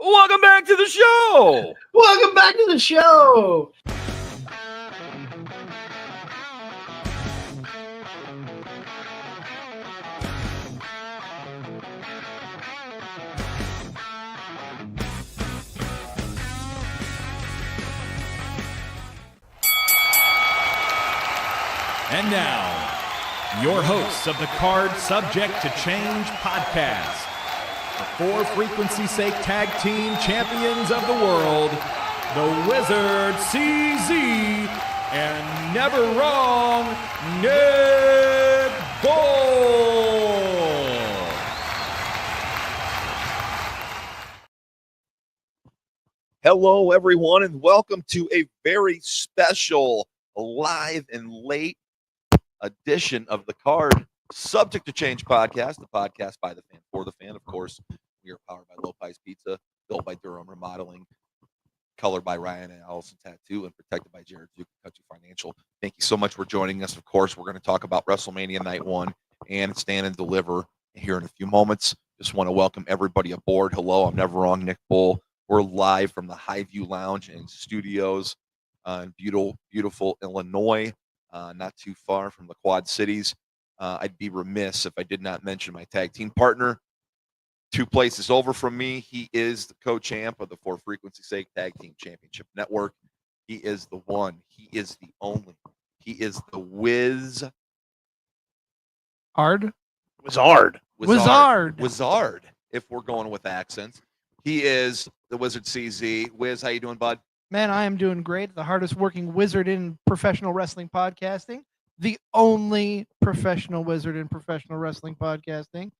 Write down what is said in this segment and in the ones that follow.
Welcome back to the show. Welcome back to the show. And now, your hosts of the Card Subject to Change podcast, the For Frequency's Sake Tag Team Champions of the World, the Wizard CZ, and Never Wrong Nick Bull. Hello, everyone, and welcome to a very special live and late edition of the Card Subject to Change podcast, the podcast by the fan for the fan. Of course, we are powered by Lopez Pizza, built by Durham Remodeling, colored by Ryan and Allison Tattoo, and protected by Jared Duke Country Financial. Thank you so much for joining us. Of course, we're going to talk about Wrestlemania Night 1 and Stand and Deliver here in a few moments. Just want to welcome everybody aboard. Hello, I'm Never Wrong Nick Bull. We're live from the Highview Lounge and Studios in beautiful Illinois. Not too far from the Quad Cities. I'd be remiss if I did not mention my tag team partner. 2 places over from me. He is the co-champ of the For Frequency's Sake Tag Team Championship Network. He is the one. He is the only. He is the Wizard, if we're going with accents. He is the Wizard CZ. Wiz, how you doing, bud? Man, I am doing great. The hardest working wizard in professional wrestling podcasting. The only professional wizard in professional wrestling podcasting.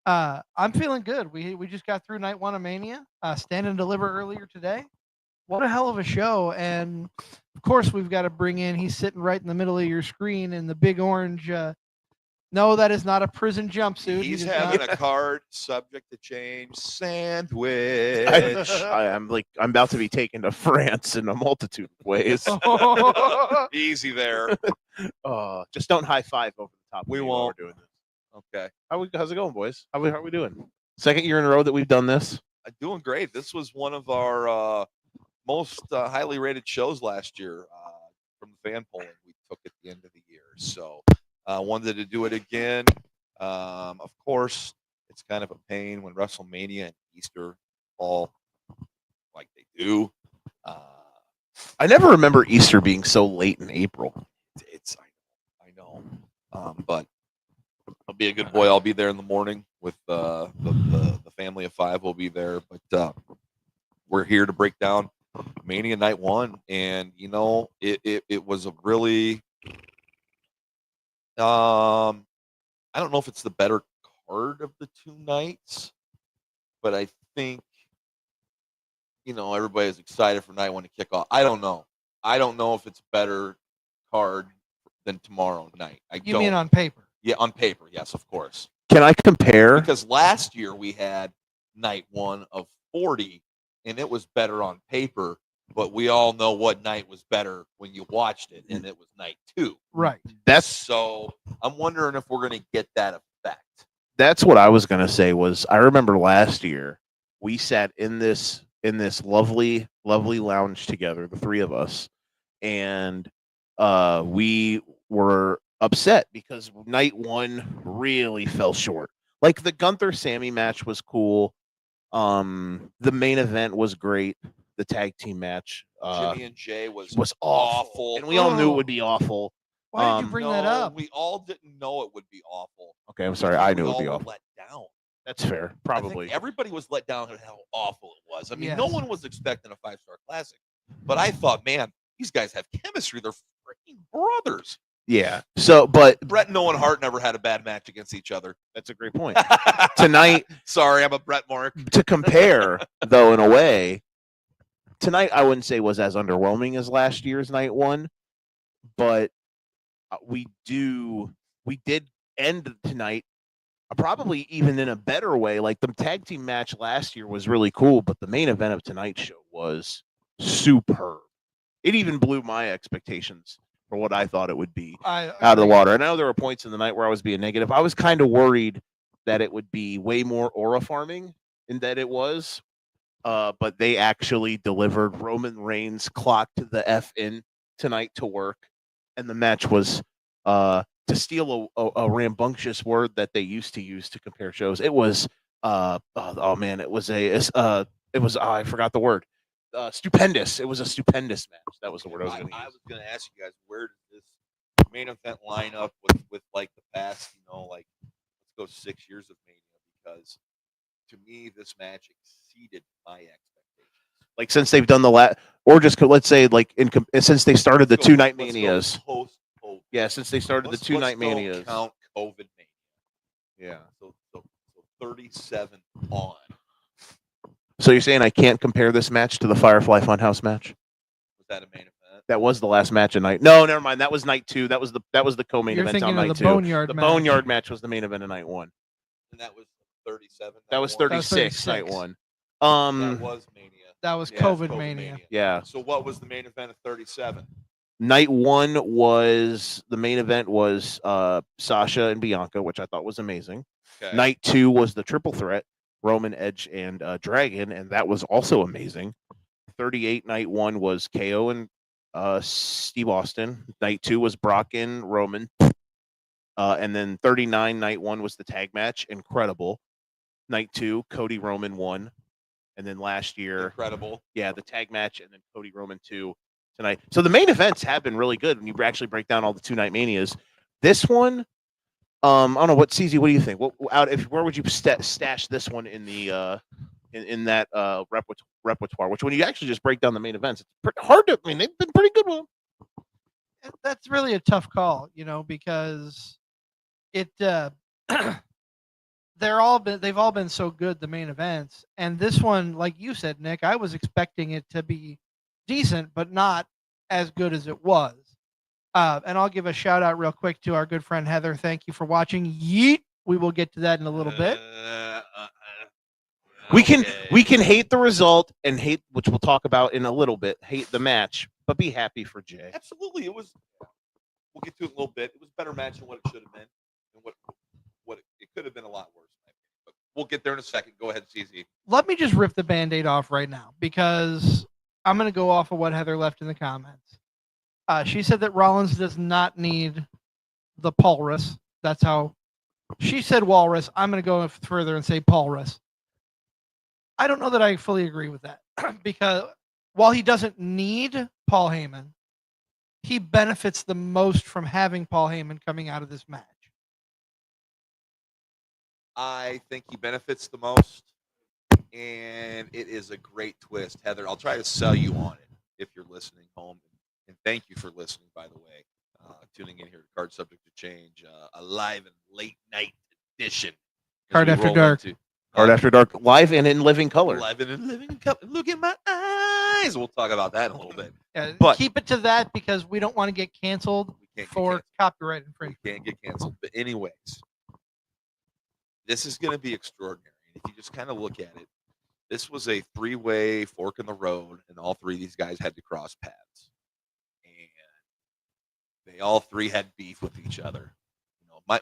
I'm feeling good. We just got through night 1 of Mania. Stand and Deliver earlier today. What a hell of a show. And of course, we've got to bring in, he's sitting right in the middle of your screen in the big orange. No, that is not a prison jumpsuit. He's having a Card Subject to Change sandwich. I'm about to be taken to France in a multitude of ways. Easy there. Just don't high five over the top. We won't. We're doing this. Okay. How's it going, boys? How are we doing? Second year in a row that we've done this. Doing great. This was one of our most highly rated shows last year from the fan polling we took at the end of the year. So wanted to do it again. Of course, it's kind of a pain when WrestleMania and Easter fall like they do. I never remember Easter being so late in April. I know. But I'll be a good boy. I'll be there in the morning with the family of 5 will be there. But we're here to break down Mania Night 1. And, you know, it was a really... I don't know if it's the better card of the 2 nights, but I think, you know, everybody is excited for night 1 to kick off. I don't know if it's a better card than tomorrow night. You mean on paper? Yeah, on paper. Yes, of course. Can I compare? Because last year we had night 1 of 40, and it was better on paper. But we all know what night was better when you watched it, and it was night 2. Right. So I'm wondering if we're going to get that effect. That's what I was going to say. I remember last year we sat in this lovely lounge together, the 3 of us, and we were upset because night 1 really fell short. Like the Gunther Sammy match was cool. The main event was great. The tag team match, Jimmy and Jay was awful, and we all knew it would be awful. Why did you bring that up? We all didn't know it would be awful. Okay, I'm sorry. I knew it would be all awful. Let down. That's fair. Probably everybody was let down at how awful it was. I mean, Yes. No one was expecting a 5-star classic, but I thought, man, these guys have chemistry. They're freaking brothers. Yeah. So, but Bret and Owen Hart never had a bad match against each other. That's a great point. Tonight, sorry, I'm a Bret Mark. To compare, though, in a way. Tonight, I wouldn't say was as underwhelming as last year's night 1, but we did end tonight probably even in a better way. Like the tag team match last year was really cool, but the main event of tonight's show was superb. It even blew my expectations for what I thought it would be out of the water. And I know there were points in the night where I was being negative. I was kind of worried that it would be way more aura farming and that it was. but they actually delivered. Roman Reigns clocked the F in tonight to work, and the match was, to steal a rambunctious word that they used to use to compare shows. It was, oh man, it was I forgot the word. Stupendous. It was a stupendous match. That was the word I was going to use. I was going to ask you guys, where does this main event line up with like the past, like let's go 6 years of Mania, because to me this match exceeded my expectations. Like since they've done or just let's say like since they started the 2 night manias. Yeah, since they started the 2 night manias. Count COVID Mania. Yeah. So 37 on. So you're saying I can't compare this match to the Firefly Funhouse match? Was that a main event? That was the last match of night. No, never mind. That was night 2. That was the co-main You're event thinking on of night the 2. Boneyard The match. Boneyard match was the main event of night 1. And that was 37. That was 36 night 1. That was Mania. That was Yeah, COVID Mania. Yeah. So what was the main event of 37? Night 1 was the main event was Sasha and Bianca, which I thought was amazing. Okay. Night 2 was the triple threat, Roman, Edge, and Dragon, and that was also amazing. 38 night 1 was KO and Steve Austin. Night 2 was Brock and Roman. And then 39 night 1 was the tag match, incredible. Night 2, Cody Roman won. And then last year, incredible. Yeah, the tag match, and then Cody Roman 2 tonight. So the main events have been really good when you actually break down all the 2 night manias. This one, I don't know what CZ. What do you think? Where would you stash this one in the in that repertoire? Which when you actually just break down the main events, it's pretty hard to. I mean, they've been pretty good with them. That's really a tough call, because it they've all been so good, the main events, and this one, like you said, Nick, I was expecting it to be decent, but not as good as it was. And I'll give a shout out real quick to our good friend Heather. Thank you for watching. Yeet. We will get to that in a little bit. We can hate the result and hate, which we'll talk about in a little bit, hate the match, but be happy for Jay. Absolutely. It was, we'll get to it in a little bit. It was a better match than what it should have been. And what it could have been a lot worse. But we'll get there in a second. Go ahead, CZ. Let me just rip the Band-Aid off right now, because I'm going to go off of what Heather left in the comments. She said that Rollins does not need the Walrus. That's how she said Walrus. I'm going to go further and say Walrus. I don't know that I fully agree with that, because while he doesn't need Paul Heyman, he benefits the most from having Paul Heyman coming out of this match. I think he benefits the most, and it is a great twist. Heather, I'll try to sell you on it if you're listening home. And thank you for listening, by the way. Tuning in here to Card Subject to Change, a live and late night edition. Card After Dark. Card After Dark, live and in living color. Live and in living color. Look at my eyes. We'll talk about that in a little bit. Yeah, but keep it to that, because we don't want to get canceled for copyright infringement. We can't get canceled. But anyways, this is going to be extraordinary. If you just kind of look at it, this was a 3-way fork in the road, and all 3 of these guys had to cross paths. They all 3 had beef with each other.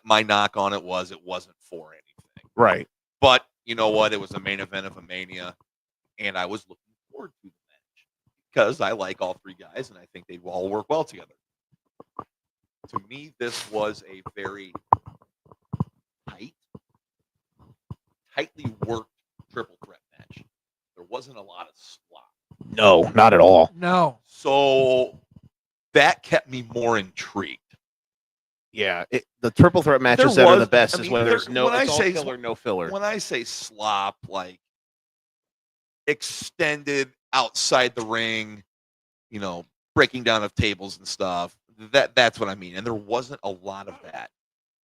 My knock on it wasn't for anything. Right. But you know what? It was a main event of a Mania, and I was looking forward to the match because I like all 3 guys, and I think they all work well together. To me, this was a very tightly worked triple threat match. There wasn't a lot of slop. No, not at all. No. So that kept me more intrigued. Yeah, the triple threat matches that are the best is when there's no filler, no filler. When I say slop, like extended outside the ring, breaking down of tables and stuff, that's what I mean. And there wasn't a lot of that.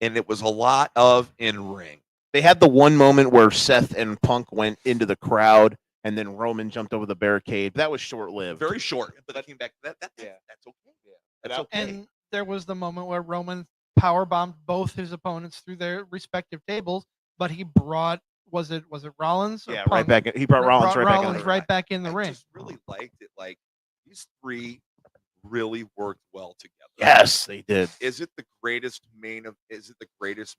And it was a lot of in ring. They had the one moment where Seth and Punk went into the crowd, and then Roman jumped over the barricade. That was short-lived. Very short, but that came back. That's okay. Yeah. That's okay. And there was the moment where Roman powerbombed both his opponents through their respective tables, but he brought was it Rollins? Yeah, Punk? Right back. He brought Rollins back in the ring. I just really liked it. Like these 3 really worked well together. Yes, they did. Is it the greatest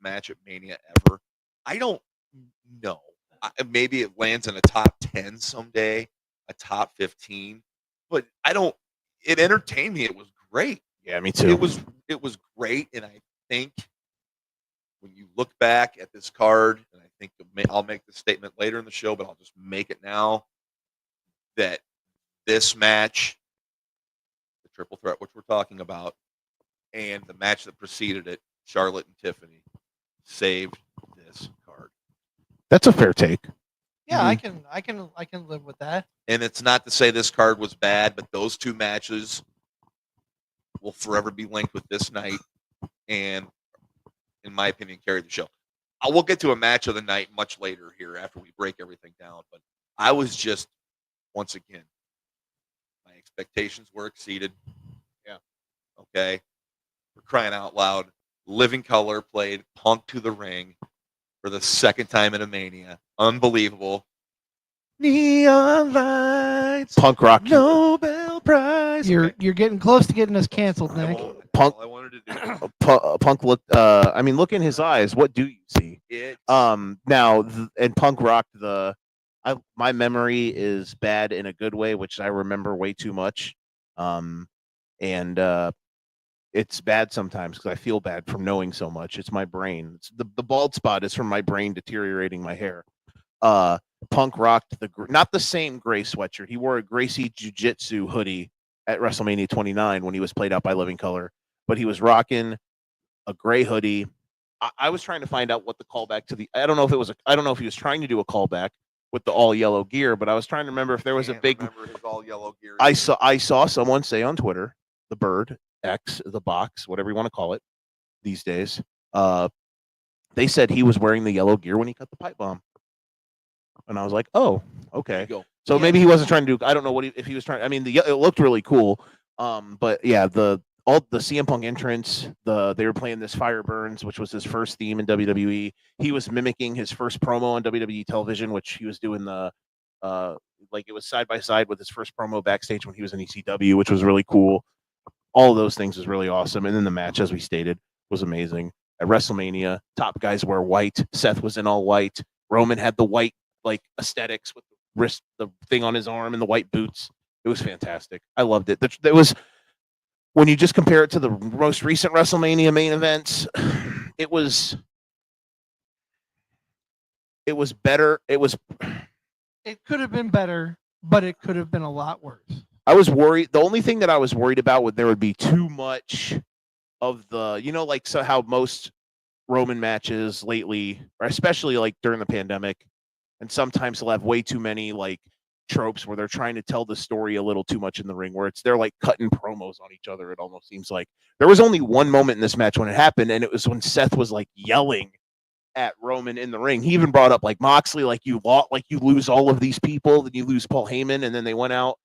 match at Mania ever? I don't know. maybe it lands in a top 10 someday, a top 15, but I don't. It entertained me. It was great. Yeah, me too. It was great, and I think when you look back at this card, and I think I'll make the statement later in the show, but I'll just make it now, that this match, the triple threat, which we're talking about, and the match that preceded it, Charlotte and Tiffany, saved this card. That's a fair take. Yeah, I can live with that. And it's not to say this card was bad, but those two matches will forever be linked with this night, and in my opinion, carried the show. I will get to a match of the night much later here after we break everything down, but I was just, once again, my expectations were exceeded. Yeah. Okay. We're crying out loud. Living Color played Punk to the ring for the second time in a Mania. Unbelievable. Neon lights. Punk rock. Nobel Prize. You're getting close to getting us canceled, I Nick. won't. Punk- All I wanted to do. Punk looked. I mean, look in his eyes. What do you see? Now and Punk rocked the. My memory is bad in a good way, which I remember way too much. It's bad sometimes because I feel bad from knowing so much. It's my brain. It's the bald spot is from my brain deteriorating my hair. Punk rocked not the same gray sweatshirt. He wore a Gracie Jiu-Jitsu hoodie at WrestleMania 29 when he was played out by Living Color, but he was rocking a gray hoodie. I was trying to find out what the callback to the. I don't know if he was trying to do a callback with the all yellow gear, but I was trying to remember if there was a big. Remember his all yellow gear. I saw someone say on Twitter, the bird X, the box, whatever you want to call it these days. They said he was wearing the yellow gear when he cut the pipe bomb, and I was like, oh, okay. So maybe he wasn't trying to do. I don't know if he was trying. I mean, it looked really cool. But yeah, the CM Punk entrance, they were playing this Fire Burns, which was his first theme in WWE. He was mimicking his first promo on WWE television, which he was doing like it was side by side with his first promo backstage when he was in ECW, which was really cool. All of those things was really awesome. And then the match, as we stated, was amazing. At WrestleMania, top guys wear white. Seth was in all white. Roman had the white like aesthetics with the wrist, the thing on his arm, and the white boots. It was fantastic. I loved it. That was when you just compare it to the most recent WrestleMania main events. It was better. It could have been better, but it could have been a lot worse. I was worried. The only thing that I was worried about would there would be too much of the, like so how most Roman matches lately, or especially like during the pandemic, and sometimes they'll have way too many like tropes where they're trying to tell the story a little too much in the ring, where they're like cutting promos on each other. It almost seems like there was only one moment in this match when it happened, and it was when Seth was like yelling at Roman in the ring. He even brought up like Moxley, like you lose all of these people, then you lose Paul Heyman, and then they went out.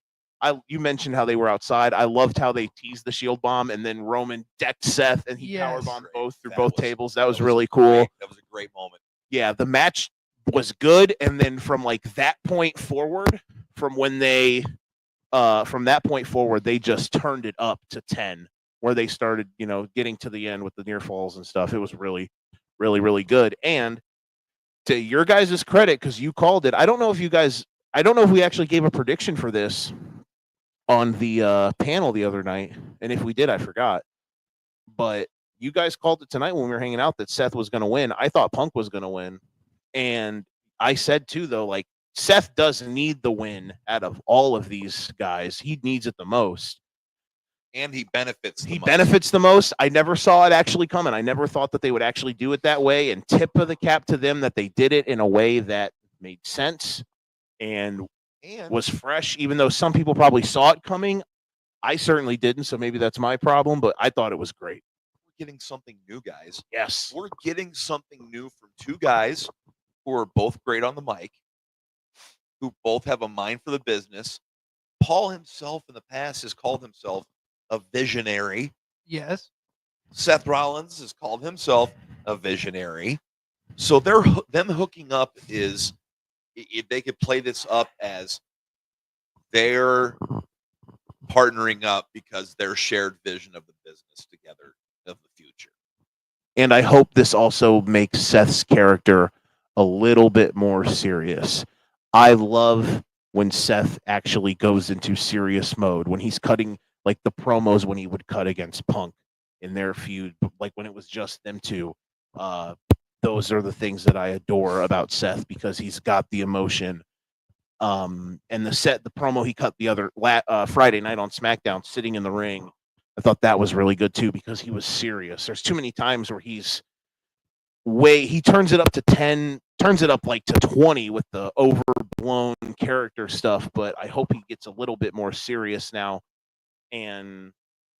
You mentioned how they were outside. I loved how they teased the shield bomb, and then Roman decked Seth, and he powerbombed both through both tables. That was really cool. That was a great moment. Yeah, the match was good, and then from like that point forward, from that point forward, they just turned it up to 10, where they started, getting to the end with the near falls and stuff. It was really, really, really good. And to your guys' credit, because you called it, I don't know if we actually gave a prediction for this on the panel the other night, and if we did, I forgot. But you guys called it tonight when we were hanging out that Seth was going to win. I thought Punk was going to win, and I said too, though, like Seth does need the win out of all of these guys. He needs it the most, and he benefits. Benefits the most. I never saw it actually coming. I never thought that they would actually do it that way. And tip of the cap to them that they did it in a way that made sense and was fresh, even though some people probably saw it coming. I certainly didn't, so maybe that's my problem, but I thought it was great. We're getting something new, guys. Yes. We're getting something new from two guys who are both great on the mic, who both have a mind for the business. Paul himself in the past has called himself a visionary. Yes. Seth Rollins has called himself a visionary. So them hooking up is, if they could play this up as they're partnering up because their shared vision of the business together of the future. And I hope this also makes Seth's character a little bit more serious. I love when Seth actually goes into serious mode, when he's cutting like the promos when he would cut against Punk in their feud, like when it was just them two. Those are the things that I adore about Seth because he's got the emotion. And the promo he cut the other Friday night on SmackDown, sitting in the ring, I thought that was really good too because he was serious. There's too many times where he turns it up to 10, turns it up like to 20 with the overblown character stuff, but I hope he gets a little bit more serious now. And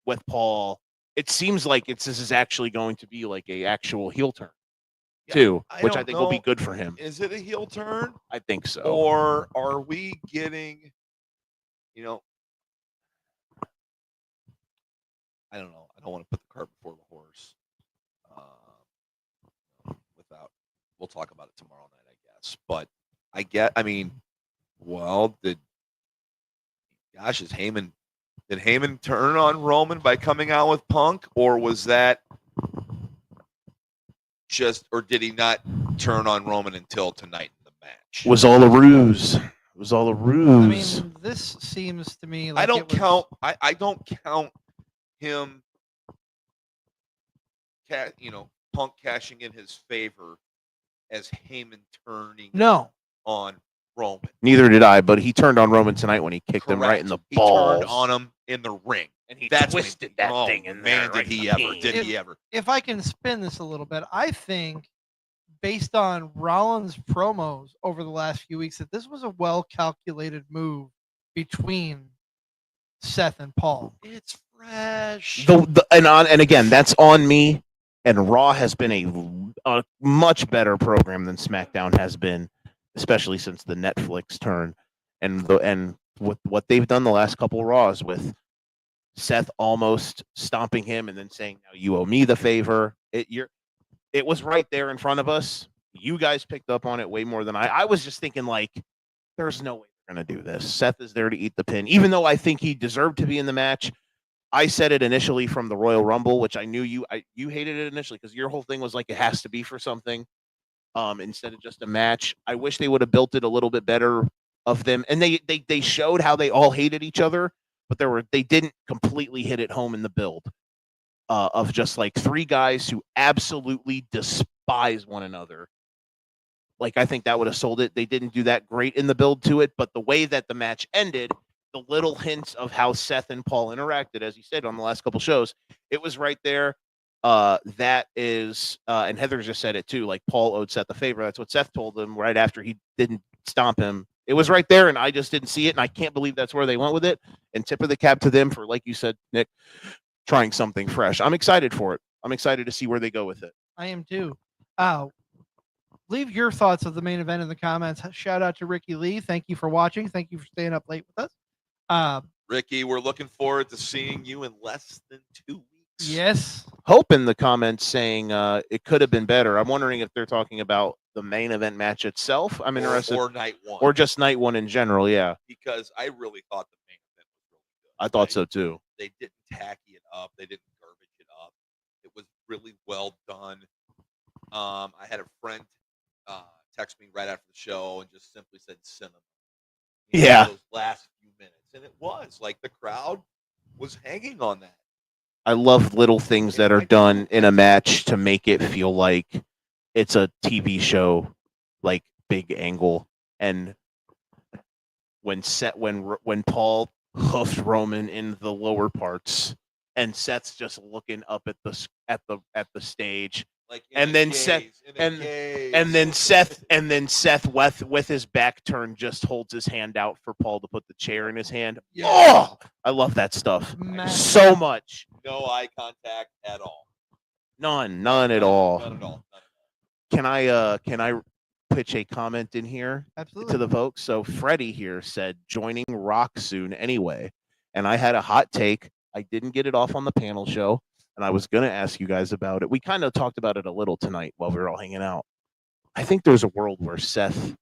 with Paul, it seems like this is actually going to be like a actual heel turn too, which I think will be good for him. Is it a heel turn? I think so. Or are we getting, I don't know. I don't want to put the cart before the horse. We'll talk about it tomorrow night, I guess. But did Heyman turn on Roman by coming out with Punk, or was that or did he not turn on Roman until tonight in the match? It was all a ruse. It was all a ruse. I mean, this seems to me like I don't count him, Punk cashing in his favor as Heyman turning on Roman. Neither did I, but he turned on Roman tonight when he kicked him right in the balls. He turned on him in the ring. And he twisted that thing in there. Man, did he ever. If I can spin this a little bit, I think based on Rollins' promos over the last few weeks that this was a well-calculated move between Seth and Paul. It's fresh. And again, that's on me. And Raw has been a much better program than SmackDown has been, especially since the Netflix turn. And with what they've done the last couple of Raws with Seth almost stomping him and then saying, "Now you owe me the favor." It was right there in front of us. You guys picked up on it way more than I. I was just thinking, like, there's no way they're going to do this. Seth is there to eat the pin, even though I think he deserved to be in the match. I said it initially from the Royal Rumble, which I knew you hated it initially because your whole thing was like it has to be for something instead of just a match. I wish they would have built it a little bit better of them, and they showed how they all hated each other, but they didn't completely hit it home in the build of just like three guys who absolutely despise one another. Like, I think that would have sold it. They didn't do that great in the build to it, but the way that the match ended, the little hints of how Seth and Paul interacted, as you said on the last couple shows, it was right there. That is, and Heather just said it too, like Paul owed Seth a favor. That's what Seth told him right after he didn't stomp him. It was right there, and I just didn't see it, and I can't believe that's where they went with it. And tip of the cap to them for, like you said, Nick, trying something fresh. I'm excited for it. I'm excited to see where they go with it. I am too. Leave your thoughts of the main event in the comments. Shout out to Ricky Lee. Thank you for watching. Thank you for staying up late with us. Ricky, we're looking forward to seeing you in less than 2 weeks. Yes. Hope in the comments saying it could have been better. I'm wondering if they're talking about the main event match itself. I'm interested. Or night one. Or just night one in general, yeah. Because I really thought the main event was really good. I thought so too. They didn't tacky it up. They didn't garbage it up. It was really well done. I had a friend text me right after the show and just simply said cinema. Those last few minutes. And it was like the crowd was hanging on that. I love little things that are done in a match to make it feel like it's a TV show, like big angle. And when Paul hoofed Roman in the lower parts, and Seth's just looking up at the stage, like, and then Seth with his back turned just holds his hand out for Paul to put the chair in his hand. Yeah. Oh, I love that stuff so much. No eye contact at all. None at all. None at all. Can I pitch a comment in here? Absolutely. To the folks? So Freddie here said joining Rock soon anyway, and I had a hot take. I didn't get it off on the panel show, and I was going to ask you guys about it. We kind of talked about it a little tonight while we were all hanging out. I think there's a world where Seth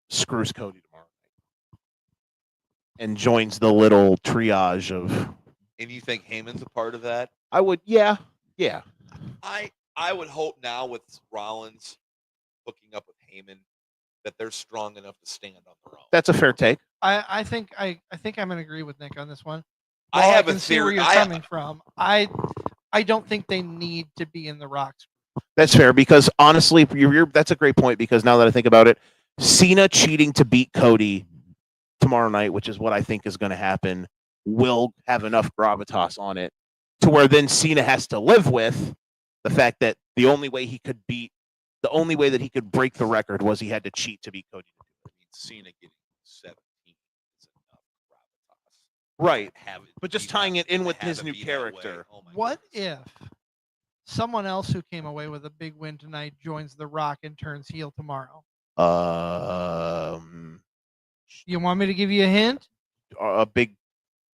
screws Cody tomorrow night and joins the little triage of. And you think Heyman's a part of that? I would, yeah. I I would hope now with Rollins hooking up with Heyman that they're strong enough to stand on their own. That's a fair take. I think I'm gonna agree with Nick on this one. I While have can a see where theory. you're coming from. I don't think they need to be in the Rocks. That's fair because honestly, that's a great point because now that I think about it, Cena cheating to beat Cody tomorrow night, which is what I think is going to happen, will have enough gravitas on it to where then Cena has to live with the fact that the only way that he could break the record was he had to cheat to beat Cody. I mean, Cena getting 17 is enough gravitas. Right. Have it But just be tying that- it in with have his it new be that way. character. Oh my What goodness. if someone else who came away with a big win tonight joins The Rock and turns heel tomorrow? You want me to give you a hint? A big.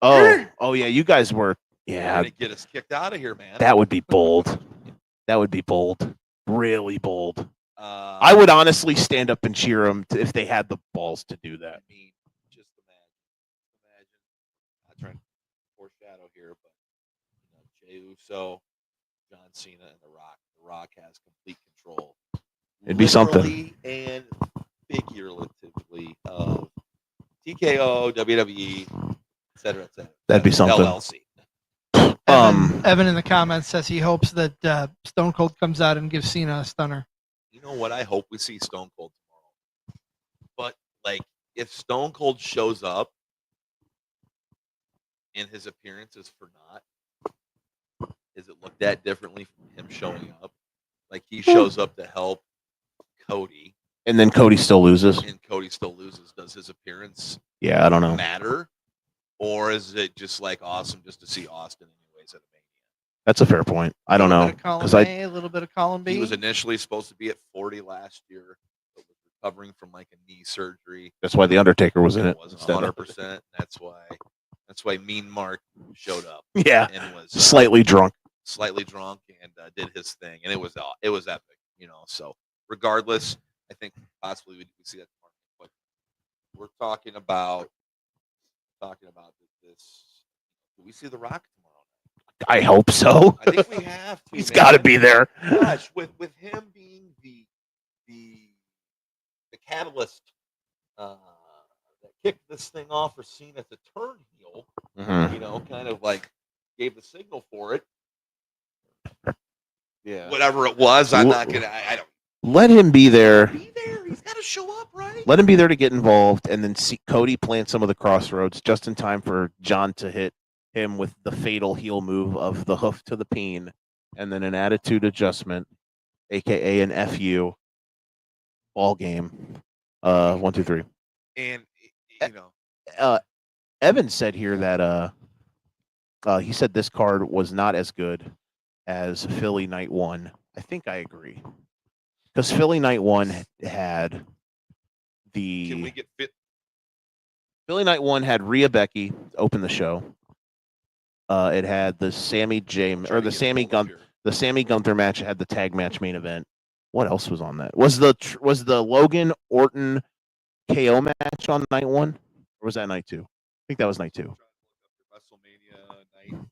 Oh yeah, you guys were. You're Yeah, gonna get us kicked out of here, man. that would be bold. That would be bold. Really bold. Uh, I would honestly stand up and cheer them if they had the balls to do that. I mean, just imagine. I'm trying to foreshadow here, but Jey Uso, John Cena, and The Rock. The Rock has complete control. It'd be something. Literally and figuratively of TKO, WWE, et cetera, et cetera. That'd be something. LLC. Evan in the comments says he hopes that Stone Cold comes out and gives Cena a stunner. You know what? I hope we see Stone Cold tomorrow. But like, if Stone Cold shows up and his appearance is for naught, is it looked at differently from him showing up? Like he shows up to help Cody, And then Cody still loses. and Cody still loses. Does his appearance Yeah, I don't know. matter, or is it just like awesome just to see Austin anyways at a Mania? That's a fair point. I don't know because A little bit of column B. He was initially supposed to be at 40 last year, but was recovering from like a knee surgery. that's why the Undertaker was in it. Wasn't instead of- 100%. That's why Mean Mark showed up Yeah, and was slightly drunk. and did his thing, and it was epic, So regardless, I think possibly we see that tomorrow. But we're talking about this. Do we see The Rock tomorrow? I hope so. I think we have to. He's got to be there. Gosh, with him being the catalyst that kicked this thing off for Cena to turn heel, Mhm. kind of like gave the signal for it. Yeah. Whatever it was, I'm not gonna. I don't Let him be there. be there. He's got to show up, right? Let him be there to get involved, and then see Cody plant some of the crossroads just in time for John to hit him with the fatal heel move of the hoof to the peen, and then an attitude adjustment, aka an FU ball game. 1, 2, 3. And Evan said here that he said this card was not as good as Philly Night 1. I think I agree. Because Philly Night 1 had can the we get fit? Philly Night 1 had Rhea Becky open the show. It had the Sammy Gunther match. It had the tag match main event. What else was on that? Was the Logan Orton KO match on night 1? Or was that night 2? I think that was night 2. WrestleMania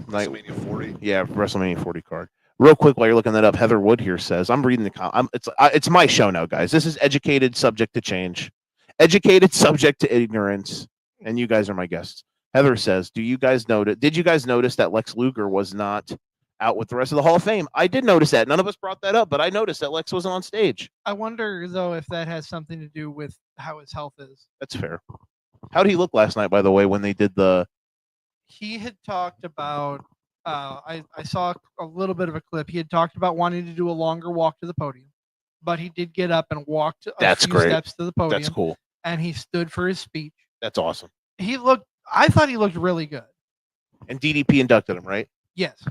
Night, WrestleMania 40. yeah, WrestleMania 40 card. Real quick, while you're looking that up, Heather Wood here says, "I'm reading the it's my show now, guys. This is educated, subject to change, educated, subject to ignorance, and you guys are my guests." Heather says, Did you guys notice that Lex Luger was not out with the rest of the Hall of Fame? I did notice that. None of us brought that up, but I noticed that Lex wasn't on stage. I wonder though if that has something to do with how his health is. That's fair. How did he look last night, by the way, when they did the? He had talked about. I saw a little bit of a clip. He had talked about wanting to do a longer walk to the podium, but he did get up and walked a few great. steps to the podium. That's cool. And he stood for his speech. That's awesome. I thought he looked really good. And DDP inducted him, right? Yes.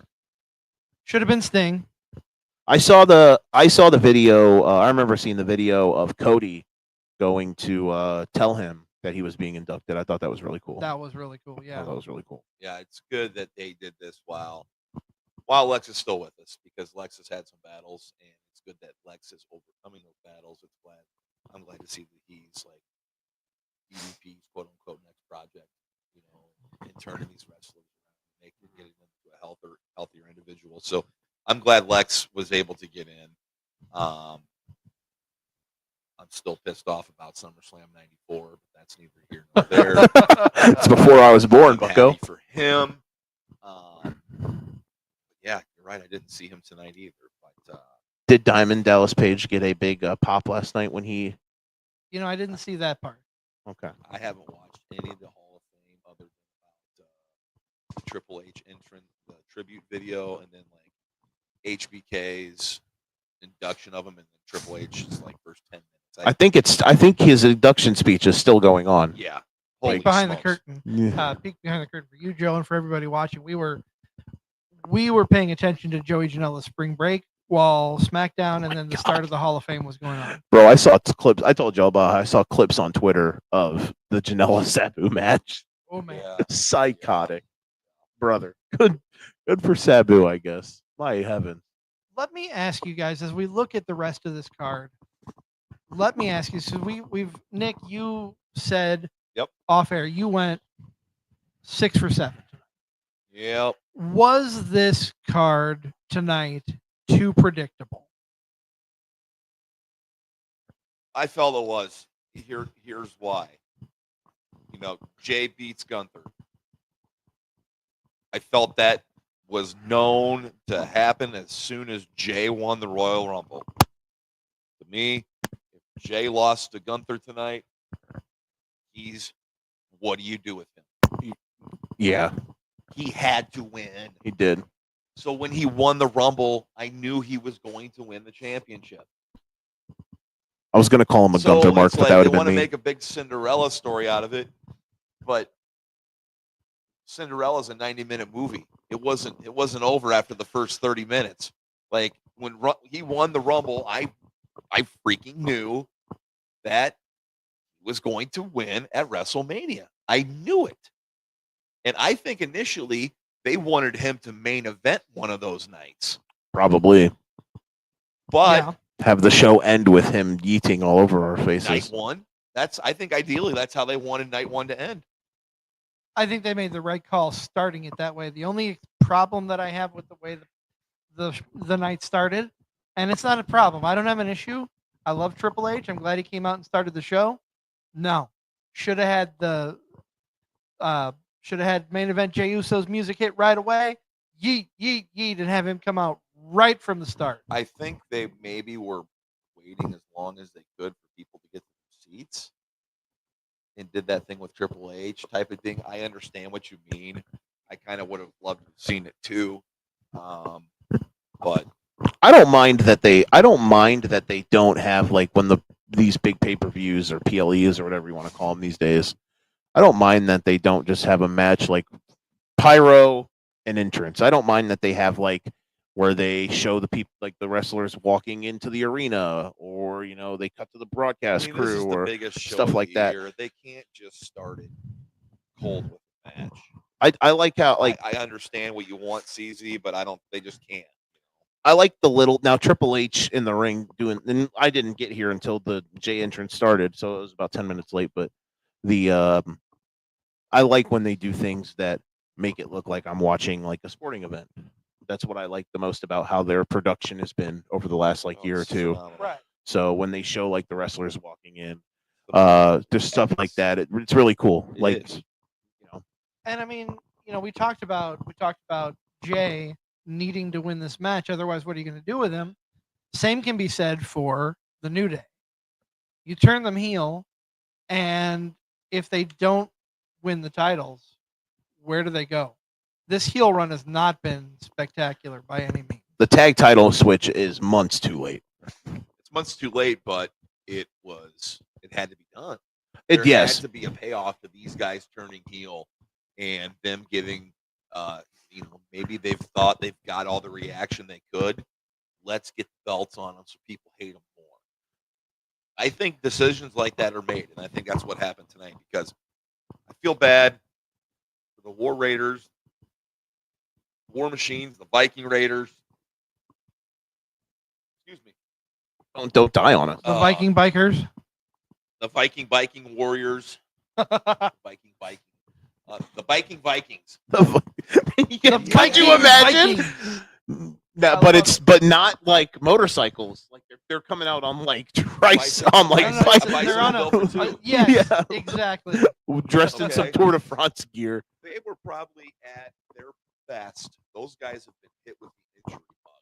Should have been Sting. I saw the video. I remember seeing the video of Cody going to tell him that he was being inducted. I thought that was really cool. That was really cool. I Yeah. thought that was really cool. Yeah, it's good that they did this while Lex is still with us, because Lex has had some battles, and it's good that Lex is overcoming those battles. I'm glad to see that he's like EVP's quote unquote next project, and turning these wrestlers around, getting them to a healthier individual. So I'm glad Lex was able to get in. I'm still pissed off about SummerSlam '94, but that's neither here nor there. It's before I was born, I'm Bucko. happy for him. Yeah, you're right. I didn't see him tonight either. But Did Diamond Dallas Page get a big pop last night when he? I didn't see that part. Okay. I haven't watched any of the Hall of Fame other than about the Triple H entrance, the tribute video, and then like HBK's induction of him, and then Triple H's like first 10 minutes. I think his induction speech is still going on. Yeah. Peek behind the smokes. curtain. Yeah. Peek behind the curtain for you, Joe, and for everybody watching. We were paying attention to Joey Janela's spring break while SmackDown and then the start of the Hall of Fame was going on. Bro, I saw clips. I told Joe about. I saw clips on Twitter of the Janela Sabu match. Oh man. Yeah. Psychotic, brother. Good for Sabu, I guess. My heaven. Let me ask you guys as we look at the rest of this card. Let me ask you. So we've Nick, you said off air you went 6 for 7. Yep. Was this card tonight too predictable? I felt it was. Here's why. Jay beats Gunther. I felt that was known to happen as soon as Jay won the Royal Rumble. To me, if Jay lost to Gunther tonight, what do you do with him? Yeah, He had to win. he did. So when he won the Rumble, I knew he was going to win the championship. I was going to call him a Gunther mark, it's but that would they have want been to me. make a big Cinderella story out of it, but Cinderella's a 90-minute movie. It wasn't over after the first 30 minutes. Like when he won the Rumble, I freaking knew that he was going to win at WrestleMania. I knew it. And I think initially they wanted him to main event one of those nights. Probably But have the show end with him yeeting all over our faces. night one, I think ideally that's how they wanted night one to end. I think they made the right call starting it that way. The only problem that I have with the way the night started, and it's not a problem. I don't have an issue. I love Triple H. I'm glad he came out and started the show. No, should have had main event Jey Uso's music hit right away. Yeet, yeet, yeet, and have him come out right from the start. I think they maybe were waiting as long as they could for people to get to their seats and did that thing with Triple H type of thing. I understand what you mean. I kind of would have loved to have seen it too. But I don't mind that they don't have like when these big pay-per-views or PLEs or whatever you want to call them these days. I don't mind that they don't just have a match like pyro and entrance. I don't mind that they have like where they show the people like the wrestlers walking into the arena or they cut to the broadcast crew this is the or biggest show stuff of like the that. year. They can't just start it cold with a match. I like how I understand what you want, CZ, but they just can't. I like the little now Triple H in the ring doing. And I didn't get here until the J entrance started, so it was about 10 minutes late. But I like when they do things that make it look like I'm watching like a sporting event. That's what I like the most about how their production has been over the last year or two. Phenomenal. Right. So when they show like the wrestlers walking in, just stuff like that, it's really cool. It is. And I mean, we talked about Jay needing to win this match. Otherwise, what are you going to do with him? Same can be said for the New Day. You turn them heel, and if they don't win the titles, where do they go? This heel run has not been spectacular by any means. The tag title switch is months too late. It's months too late, but it had to be done. There had to be a payoff to these guys turning heel and them giving, maybe they've thought they've got all the reaction they could. Let's get the belts on them so people hate them more. I think decisions like that are made, and I think that's what happened tonight because I feel bad for the War Raiders, War Machines, the Viking Raiders. Excuse me. Don't die on us. The Viking bikers. The Viking Warriors. Viking. The Viking Vikings. Could you imagine? No, I but love but not like motorcycles. Like they're coming out on like Bicycle. on like No, no, bicycle. they're on built for two. yes, Yeah. exactly. dressed in some Okay. Tour de France gear. They were probably at their best. Those guys have been hit with the injury bug,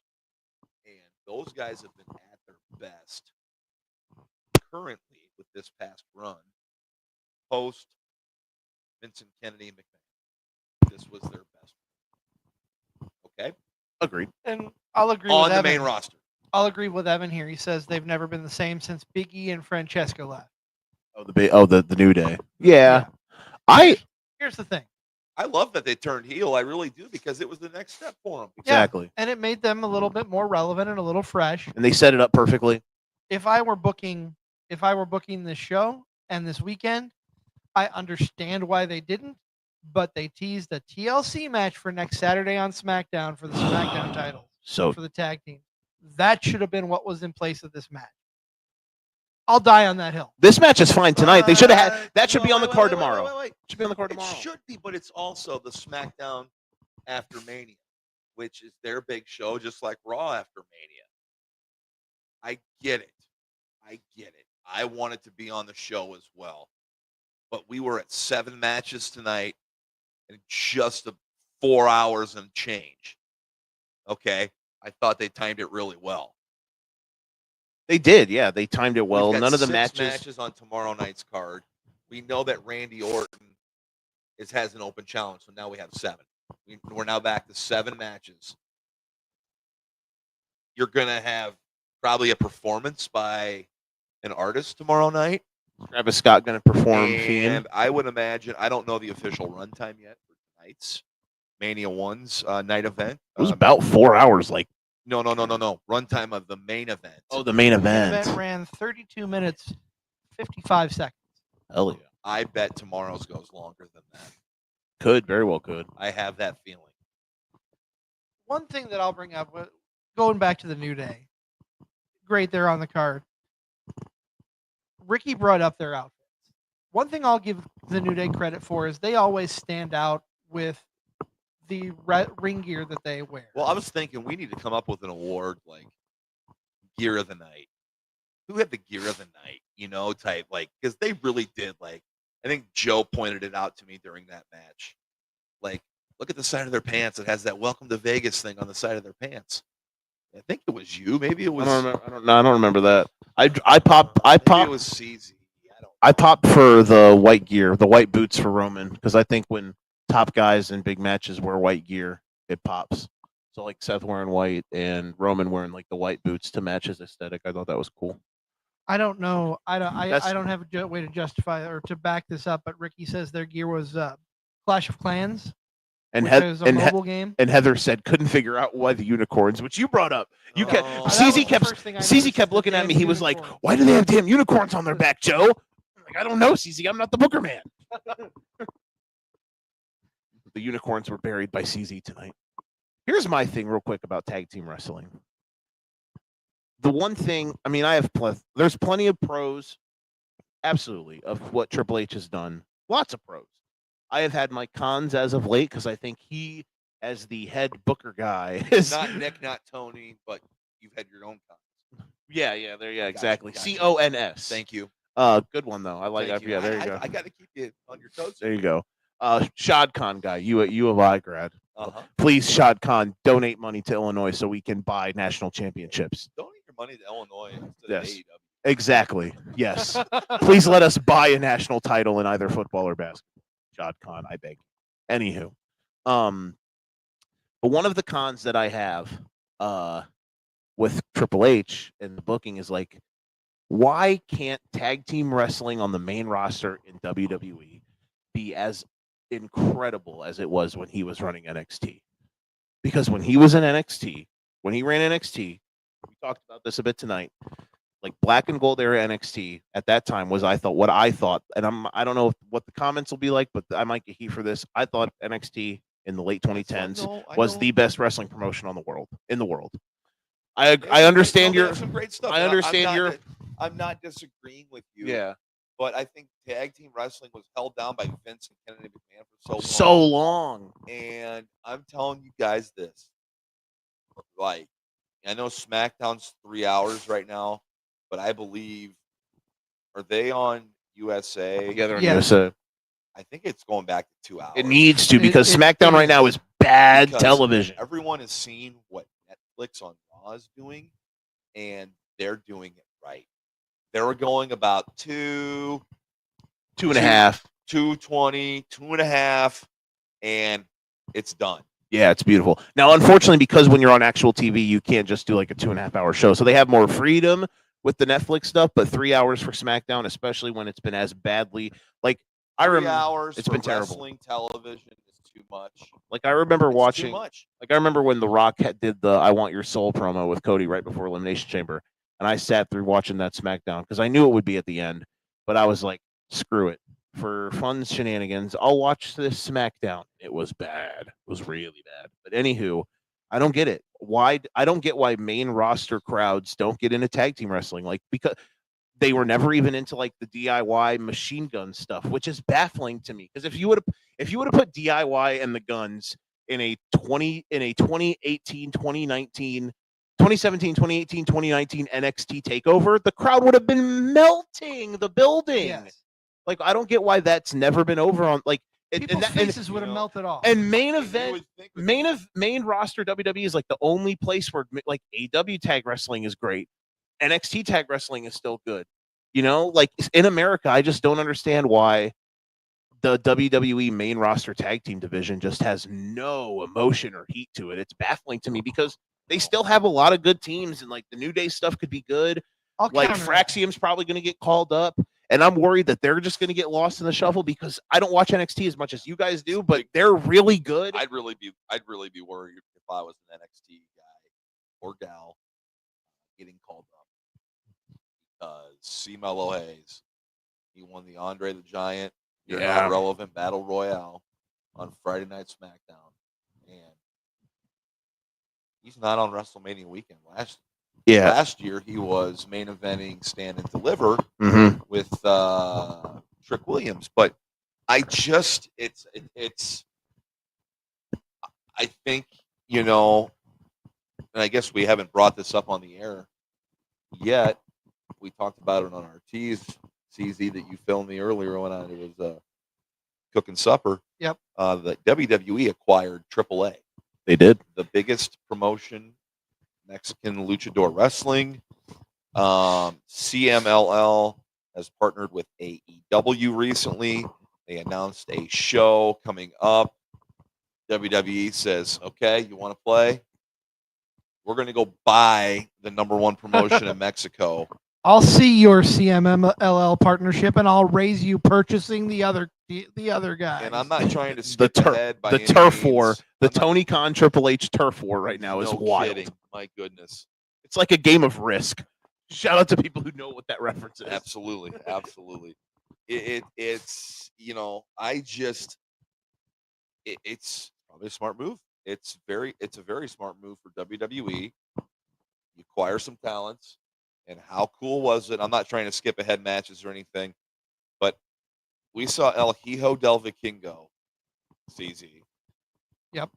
and those guys have been at their best currently with this past run. Post Vincent Kennedy and McMahon, this was their best. Okay, Agreed. And I'll agree on with the Evan. main roster. I'll agree with Evan here. He says they've never been the same since Big E and Francesco left. The New Day. Yeah. Here's the thing. I love that they turned heel. I really do because it was the next step for them. Exactly. And it made them a little bit more relevant and a little fresh. And they set it up perfectly. If I were booking this show and this weekend, I understand why they didn't, but they teased a TLC match for next Saturday on SmackDown for the SmackDown title So for the tag team. That should have been what was in place of this match. I'll die on that hill. this match is fine tonight. They should have had that should be on the card wait, tomorrow. wait. Should be on the card It tomorrow. should be, but it's also the SmackDown after Mania, which is their big show, just like Raw after Mania. I get it. I wanted to be on the show as well, but we were at 7 matches tonight in just 4 hours and change. Okay, I thought they timed it really well. They did, yeah. They timed it well. We've got None of the 6 matches. on tomorrow night's card. We know that Randy Orton has an open challenge, so now we have 7. We're now back to 7 matches. You're gonna have probably a performance by an artist tomorrow night. Travis Scott going to perform And Fiend. I would imagine, I don't know the official runtime yet for tonight's Mania 1's night event. It was about 4 hours. Like No. Runtime of the main event. the main The event. event ran 32 minutes, 55 seconds. Hell yeah. I bet tomorrow's goes longer than that. Could very well could. I have that feeling. One thing that I'll bring up, going back to the New Day, great, they're on the card. Ricky brought up their outfits. One thing I'll give the New Day credit for is they always stand out with the ring gear that they wear. Well, I was thinking we need to come up with an award like Gear of the Night. Who had the Gear of the Night? Type like because they really did. Like I think Joe pointed it out to me during that match. Like, look at the side of their pants. It has that "Welcome to Vegas" thing on the side of their pants. I think it was you. Maybe it was. I don't remember that. I popped. Maybe it was CZ. I popped for the white gear, the white boots for Roman, because I think when top guys in big matches wear white gear, it pops. So like Seth wearing white and Roman wearing like the white boots to match his aesthetic. I thought that was cool. I don't know. I That's- don't have a way to justify or to back this up, but Ricky says their gear was Clash of Clans, And which Heath- is a and, He- mobile game. and Heather said couldn't figure out why the unicorns, which you brought up. You kept Oh. That was CZ the kept first thing I CZ noticed, kept the looking at damn me. He was like, unicorns. "Why do they have damn unicorns on their back, Joe?" I'm like, I don't know, CZ. I'm not the Booker man. The unicorns were buried by CZ tonight. Here's my thing, real quick, about tag team wrestling. The one thing, I mean, there's plenty of pros, absolutely, of what Triple H has done. Lots of pros. I have had my cons as of late because I think he, as the head Booker guy, is Not Nick, not Tony, but you've had your own cons. Yeah, exactly. Gotcha. CONS. Thank you. Good one though. I like that. Thank Yeah, there you go. I got to keep you on your toes. There you go. Shad Khan guy, U of I grad. Uh-huh. Please, Shad Khan, donate money to Illinois so we can buy national championships. Donate your money to Illinois instead Yes. of AEW. Exactly. Yes. Please let us buy a national title in either football or basketball. Shad Khan, I beg. Anywho, but one of the cons that I have with Triple H and the booking is like, why can't tag team wrestling on the main roster in WWE be as incredible as it was when he was running NXT? Because when he was in NXT, when he ran NXT, we talked about this a bit tonight. Like black and gold era NXT at that time was what I thought, and I don't know what the comments will be like, but I might get heat for this. I thought NXT in the late 2010s was the best wrestling promotion in the world. I understand They have some great stuff. I understand I'm not disagreeing with you. yeah. But I think tag team wrestling was held down by Vince and Kennedy McMahon for So long. And I'm telling you guys this. Like, I know SmackDown's 3 hours right now, but I believe, are they on USA? Together on Yes. USA. I think it's going back to 2 hours. It needs to, because It SmackDown right is. now is bad Because television. Everyone has seen what Netflix on Raw is doing, and they're doing it right. They were going about 2.5. 2:20, 2.5, and it's done. Yeah, it's beautiful. Now, unfortunately, because when you're on actual TV, you can't just do like a 2.5 hour show. So they have more freedom with the Netflix stuff, but 3 hours for SmackDown, especially when it's been as badly. Like, I 3 remember hours it's for been terrible. wrestling television is too much. Like, I remember It's watching. too much. Like, I remember when The Rock did the "I Want Your Soul" promo with Cody right before Elimination Chamber, and I sat through watching that SmackDown because I knew it would be at the end, but I was like, screw it. For fun shenanigans, I'll watch this SmackDown. It was bad. It was really bad. But anywho, I don't get it. I don't get why main roster crowds don't get into tag team wrestling. Like, because they were never even into like the DIY machine gun stuff, which is baffling to me. Because if you would have put DIY and the guns in a 2018, 2019, 2017, 2018, 2019 NXT takeover, the crowd would have been melting the building. Yes. Like, I don't get why that's never been over on like People's faces would have melted off. and main And you event would think with main roster WWE is like the only place where like AW tag wrestling is great. NXT tag wrestling is still good. You know, like in America, I just don't understand why the WWE main roster tag team division just has no emotion or heat to it. It's baffling to me because they still have a lot of good teams, and like the New Day stuff could be good. I'll Like counter that. Fraxium's probably going to get called up, and I'm worried that they're just going to get lost in the shuffle because I don't watch NXT as much as you guys do, but they're really good. I'd really be worried if I was an NXT guy or gal getting called up. Melo Hayes, he won the Andre the Giant You're Not Relevant Battle Royale on Friday Night SmackDown, and he's not on WrestleMania weekend. Last year he was main eventing Stand and Deliver with Trick Williams, but I just I think, and I guess we haven't brought this up on the air yet. We talked about it on our CZ that you filmed me earlier when it was cooking supper. Yep. The WWE acquired AAA. They did. The biggest promotion, Mexican luchador wrestling. CMLL has partnered with AEW recently. They announced a show coming up. WWE says, okay, you want to play? We're going to go buy the #1 promotion in Mexico. I'll see your CMLL partnership, and I'll raise you purchasing the other guys. And I'm not trying to skip ahead by the any turf means. war, the Tony Khan Triple H turf war right now is No wild. kidding. My goodness. It's like a game of Risk. Shout out to people who know what that reference is. Absolutely. It's it's probably a smart move. It's a very smart move for WWE. You acquire some talents, and how cool was it? I'm not trying to skip ahead matches or anything, but we saw El Hijo del Vikingo, CZ. Yep.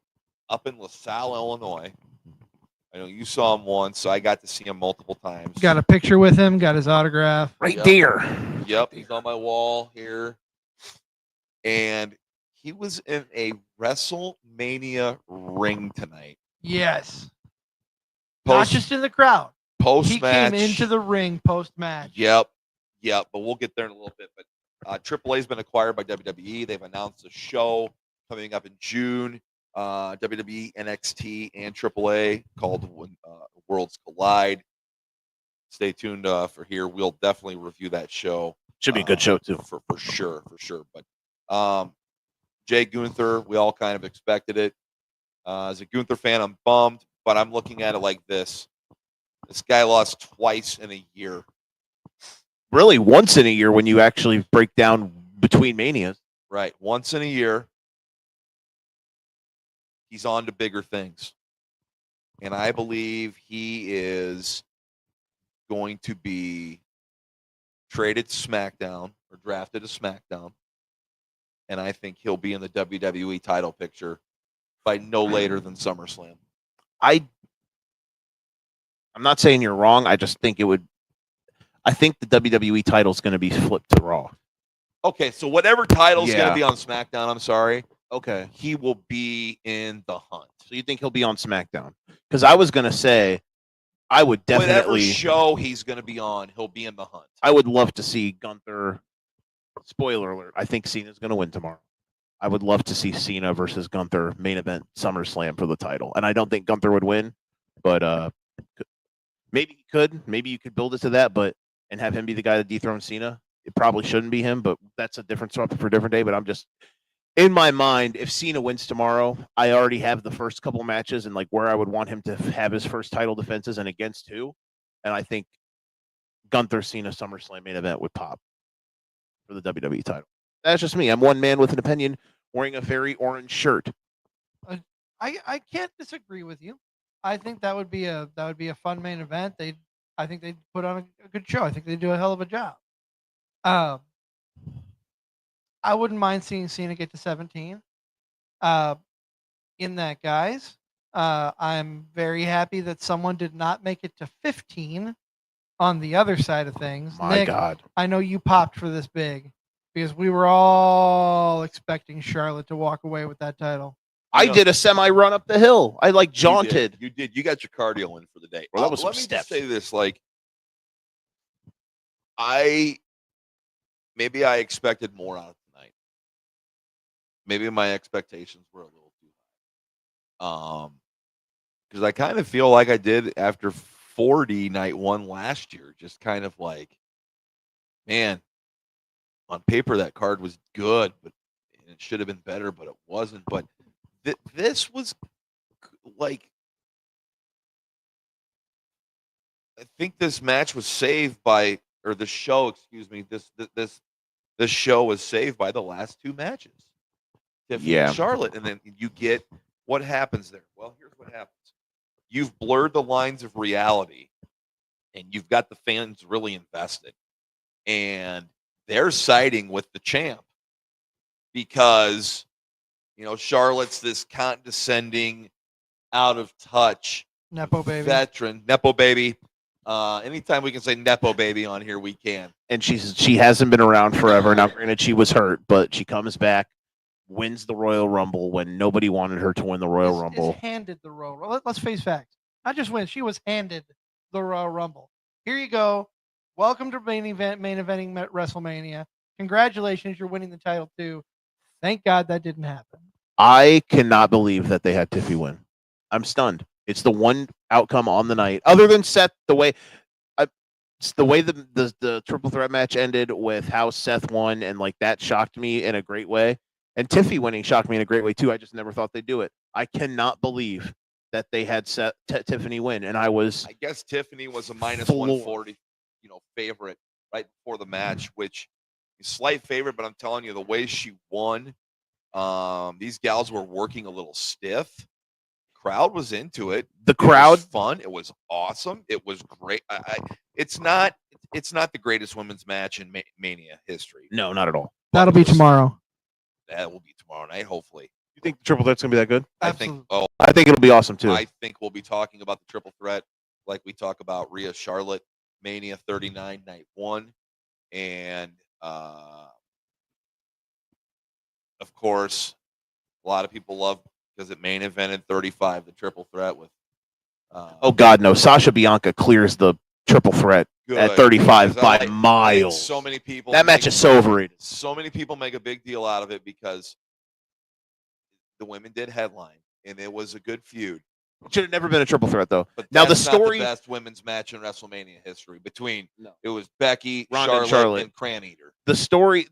Up in LaSalle, Illinois. I know you saw him once, so I got to see him multiple times. Got a picture with him, got his autograph. Right there. Yep, he's on my wall here. And he was in a WrestleMania ring tonight. Yes. Not just in the crowd. Post-match. He came into the ring post-match. Yep. But we'll get there in a little bit. But AAA's been acquired by WWE. They've announced a show coming up in June. WWE, NXT, and AAA called Worlds Collide. Stay tuned for here. We'll definitely review that show. Should be a good show too. For sure. But Jay Gunther, we all kind of expected it. As a Gunther fan, I'm bummed, but I'm looking at it like this. This guy lost twice in a year. Really, once in a year when you actually break down between manias. Right. Once in a year. He's on to bigger things. And I believe he is going to be traded to SmackDown or drafted to SmackDown. And I think he'll be in the WWE title picture by no later than SummerSlam. I'm not saying you're wrong. I just think I think the WWE title is going to be flipped to Raw. Okay, so whatever title's going Yeah. to be on SmackDown, I'm sorry, Okay. he will be in the hunt. So you think he'll be on SmackDown? Because I was going to say, I would Whatever definitely. show he's going to be on, he'll be in the hunt. I would love to see Gunther. Spoiler alert: I think Cena's going to win tomorrow. I would love to see Cena versus Gunther main event SummerSlam for the title, and I don't think Gunther would win, but maybe he could. Maybe you could build it to that, and have him be the guy that dethrones Cena. It probably shouldn't be him, but that's a different topic for a different day. But I'm just in my mind, if Cena wins tomorrow, I already have the first couple matches and like where I would want him to have his first title defenses and against who, and I think Gunther Cena SummerSlam main event would pop for the WWE title. That's just me. I'm one man with an opinion, wearing a very orange shirt. I can't disagree with you. I think that would be a fun main event. I think they'd put on a good show. I think they do a hell of a job. I wouldn't mind seeing Cena get to 17. In that, guys, I'm very happy that someone did not make it to 15 on the other side of things. My Nick, God. I know you popped for this big because we were all expecting Charlotte to walk away with that title. I did a semi run up the hill. I like jaunted. You did. You got your cardio in for the day. Well, that was let some me steps. just say this: like, maybe I expected more out of tonight. Maybe my expectations were a little too high. Because I kind of feel like I did after 40 night one last year. Just kind of like, man, on paper that card was good, but it should have been better, but it wasn't. But this was like, I think this match was saved by, or the show, excuse me, this show was saved by the last two matches. Tiffany and Charlotte, and then you get what happens there. Well, here's what happens. You've blurred the lines of reality, and you've got the fans really invested, and they're siding with the champ because, you know, Charlotte's this condescending, out of touch Nepo baby. veteran. Nepo baby. Anytime we can say Nepo baby on here, we can. And she hasn't been around forever. Now, granted, she was hurt, but she comes back, wins the Royal Rumble when nobody wanted her to win the Royal Rumble. Is handed the Royal Rumble. Let's face facts. Not just win. She was handed the Royal Rumble. Here you go. Welcome to main eventing WrestleMania. Congratulations, you're winning the title too. Thank God that didn't happen. I cannot believe that they had Tiffy win. I'm stunned. It's the one outcome on the night, other than Seth. It's the way the triple threat match ended with how Seth won, and like that shocked me in a great way. And Tiffy winning shocked me in a great way too. I just never thought they'd do it. I cannot believe that they had Tiffany win, and I guess Tiffany was a minus floored. 140, favorite right before the match, which is slight favorite, but I'm telling you, the way she won, these gals were working a little stiff. Crowd was into it. The crowd, it was fun. It was awesome. It was great. It's not the greatest women's match in Mania history. No, not at all. That'll be tomorrow. That will be tomorrow night, hopefully. You think the triple threat's gonna be that good? Absolutely. I think it'll be awesome too. I think we'll be talking about the triple threat like we talk about Rhea Charlotte Mania 39 night 1, and of course, a lot of people love because it main evented 35 the triple threat with. Oh God, no! Sasha Bianca clears the triple threat at 35 by miles. So many people. That match is so overrated. So many people make a big deal out of it because the women did headline, and it was a good feud. It should have never been a triple threat, though. But now that's the story, not the best women's match in WrestleMania history. It was Becky, Ronda, Charlotte, and Cran Eater. The story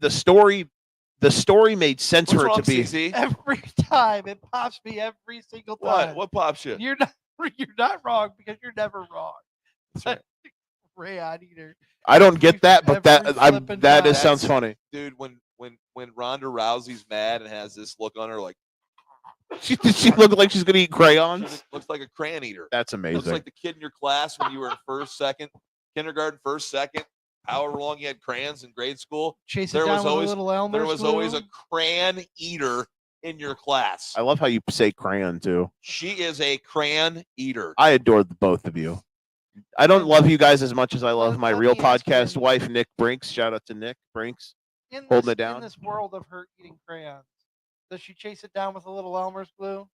made sense for it to be. CC? Every time it pops me every single time. What pops you? You're not wrong because you're never wrong. Rayon Eater. I don't get that, but Every sounds funny. Dude, when Ronda Rousey's mad and has this look on her like She look like she's gonna eat crayons. looks like a crayon eater. That's amazing. Looks like the kid in your class when you were in kindergarten, first, second, however long you had crayons in grade school. There was always a crayon eater in your class. I love how you say crayon too. She is a crayon eater. I adore the both of you. I don't love you guys as much as I love Let- my let real me ask you podcast this. wife, Nick Brinks. Shout out to Nick Brinks. In Holding this, it down. in this world of her eating crayons, does she chase it down with a little Elmer's glue?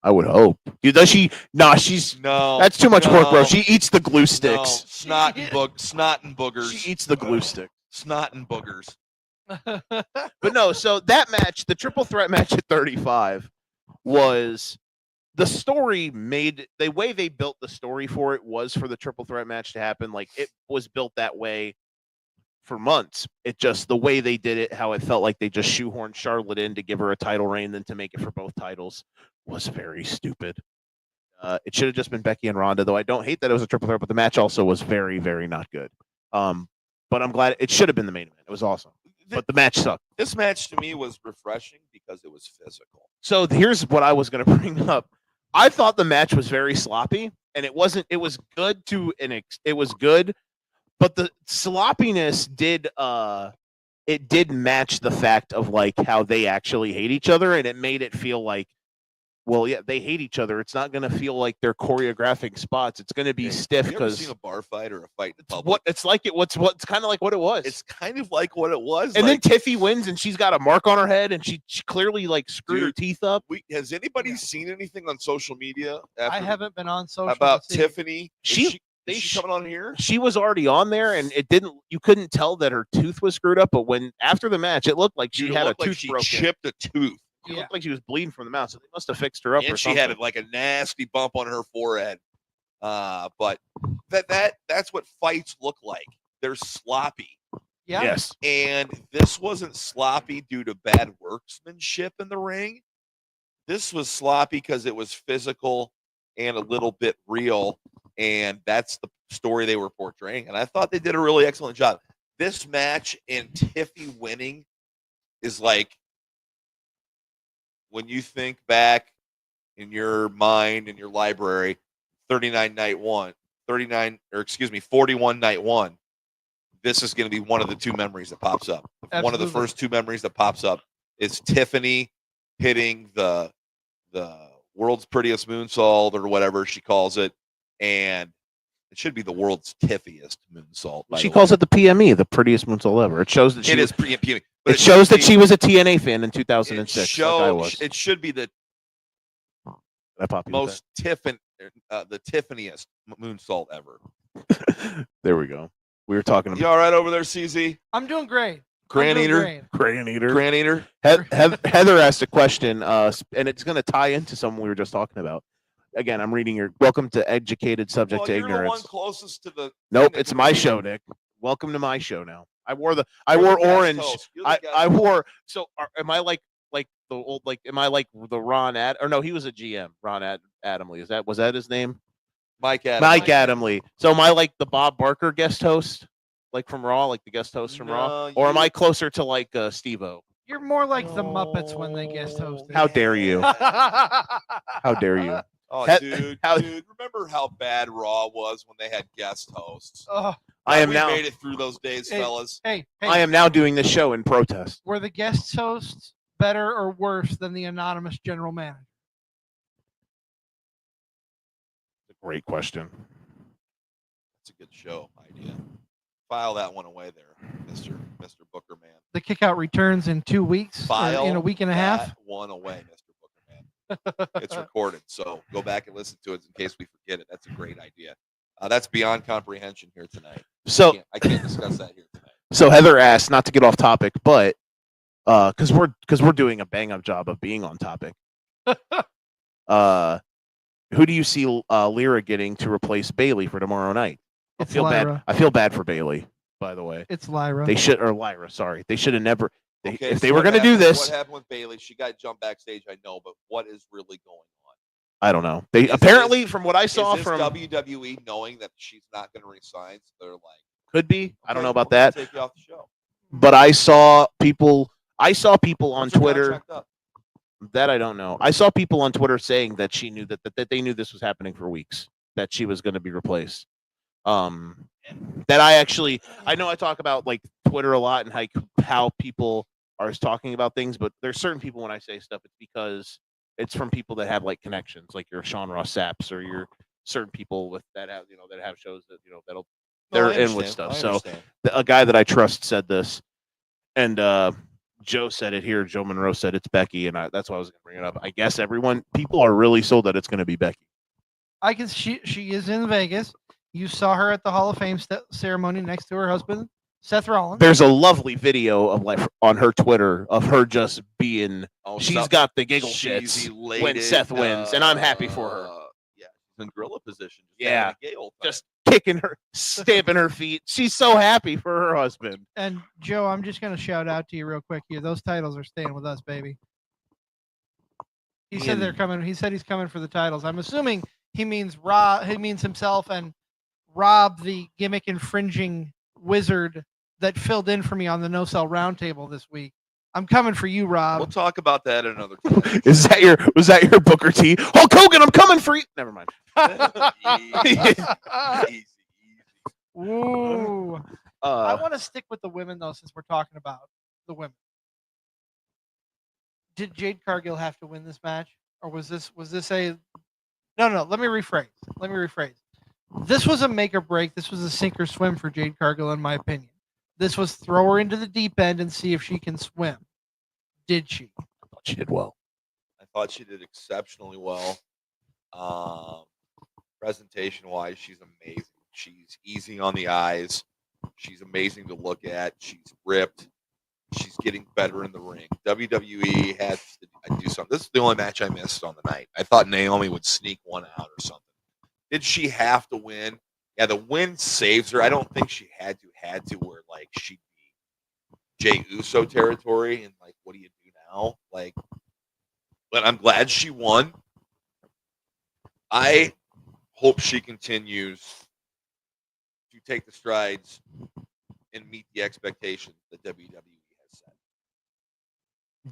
I would hope. Does she? Nah, she's. No, That's too much work, bro. no, She eats the glue no, sticks. snot and boogers. She eats the glue stick. Snot and boogers. But no, so that match, the triple threat match at 35, was the story made the way they built the story for it was for the triple threat match to happen. Like it was built that way for months. It just the way they did it, how it felt like they just shoehorned Charlotte in to give her a title reign, then to make it for both titles was very stupid. It should have just been Becky and Ronda, though I don't hate that it was a triple threat, but the match also was very, very not good. But I'm glad it should have been the main event. It was awesome. But the match sucked. This match to me was refreshing because it was physical. So here's what I was going to bring up. I thought the match was very sloppy, and it wasn't. It was good it was good, but the sloppiness did it did match the fact of like how they actually hate each other, and it made it feel like, well, yeah, they hate each other. It's not going to feel like they're choreographing spots. It's going to be stiff Have you ever because seen a bar fight or a fight in it's public? what it's like. It's kind of like what it was. It's kind of like what it was. And like, then Tiffy wins, and she's got a mark on her head, and she clearly like screwed her Dude, teeth up. has anybody seen anything on social media after I haven't been on social about to see. Tiffany? She- Is she coming on here? She was already on there, and it didn't. You couldn't tell that her tooth was screwed up. But when after the match, it looked like she Dude, it had a looked like tooth she broken. chipped a tooth. She Yeah. looked like she was bleeding from the mouth, so they must have fixed her up. And or she something. had like a nasty bump on her forehead. But that's what fights look like. They're sloppy. Yeah. Yes. And this wasn't sloppy due to bad workmanship in the ring. This was sloppy because it was physical and a little bit real. And that's the story they were portraying. And I thought they did a really excellent job. This match and Tiffy winning is like when you think back in your mind, in your library, 41 night one. This is going to be one of the two memories that pops up. One of the Absolutely. first two memories that pops up is Tiffany hitting the world's prettiest moonsault or whatever she calls it, and it should be the world's tiffiest moonsault. She calls it the PME, the prettiest moonsault ever. It shows that she It was, is PME. it shows that she was a TNA fan in 2006. Like I was. It should be the I pop you with most the Tiffanyest moonsault ever. that. There we go. We were talking You about all right over there, CZ? I'm doing great. Gran I'm doing eater? great. Gran Eater. Gran eater? Heather asked a question, and it's going to tie into something we were just talking about. Again, I'm reading your welcome to educated subject Well, to you're the one ignorance. closest to the. Nope, thing it's that my you show, do. Nick. Welcome to my show now. I wore You're the orange. guest host. You're the guest I host. wore. So am I like the old am I like the Ron or no? He was a GM. Ron Adamley. Was that his name? Mike Adams. Mike Adamley. So am I like the Bob Barker guest host, like from Raw, like the guest host from Raw, No, or am you- I closer to like Steve-O? You're more like the Muppets when they guest hosted. How dare you? How dare you? Oh, He- dude, how- dude, remember how bad Raw was when they had guest hosts? Oh, I am we now. made it through those days, Hey. fellas. hey, I am now doing this show in protest. were the guest hosts better or worse than the anonymous general manager? Great question. That's a good show idea. File that one away there, Mr. Booker Man. The kickout returns in 2 weeks, or File in a week and a half. that one away, Mr. Booker Man. It's recorded, so go back and listen to it in case we forget it. That's a great idea. That's beyond comprehension here tonight. So I can't discuss that here tonight. So Heather asked, not to get off topic, but because we're doing a bang up job of being on topic. Who do you see Lyra getting to replace Bailey for tomorrow night? It's feel Lyra. bad. I feel bad for Bailey. By the way, It's Lyra. they should or Lyra. Sorry, they should have never. Okay, If so they were what going to do happened- this, what happened with Bailey? She got jumped backstage, I know, but what is really going on? I don't know. They Is apparently, this- from what I saw is this from WWE knowing that she's not going to resign, so they're like, could be. I don't okay, know about we're gonna that, Take you off the show. but I saw people. on When's her Twitter. contract up? That I don't know. I saw people on Twitter saying that she knew that they knew this was happening for weeks, that she was going to be replaced. That I know I talk about like Twitter a lot and how people are talking about things, but there's certain people when I say stuff, it's because it's from people that have like connections, like your Sean Ross Saps or your certain people with that have that have shows that that'll No, I they're in with understand. stuff. I So understand. a guy that I trust said this, and Joe said it here. Joe Monroe said it's Becky, and that's why I was going to bring it up. I guess people are really sold that it's going to be Becky. I can. She is in Vegas. You saw her at the Hall of Fame ceremony next to her husband, Seth Rollins. There's a lovely video of on her Twitter of her just being. She's got the giggle shits when Seth wins, and I'm happy for her. Yeah, she's in gorilla position. Yeah, Gale just kicking her, stamping her feet. She's so happy for her husband. And Joe, I'm just gonna shout out to you real quick here. Those titles are staying with us, baby. He said they're coming. He said he's coming for the titles. I'm assuming he means Rob. He means himself and Rob, the gimmick infringing wizard that filled in for me on the No Cell Roundtable this week. I'm coming for you, Rob. We'll talk about that another time. Was that your Booker T? Hulk Hogan, I'm coming for you. Never mind. Easy. Ooh. I want to stick with the women though, since we're talking about the women. Did Jade Cargill have to win this match, or was this a? No. Let me rephrase. This was a make or break. This was a sink or swim for Jade Cargill, in my opinion. This was throw her into the deep end and see if she can swim. Did she? I thought she did well. I thought she did exceptionally well. Presentation wise, she's amazing. She's easy on the eyes. She's amazing to look at. She's ripped. She's getting better in the ring. WWE has to do something. This is the only match I missed on the night. I thought Naomi would sneak one out or something. Did she have to win? Yeah, the win saves her. I don't think she had to where like she'd be Jey Uso territory and like, what do you do now? Like, but I'm glad she won. I hope she continues to take the strides and meet the expectations that WWE has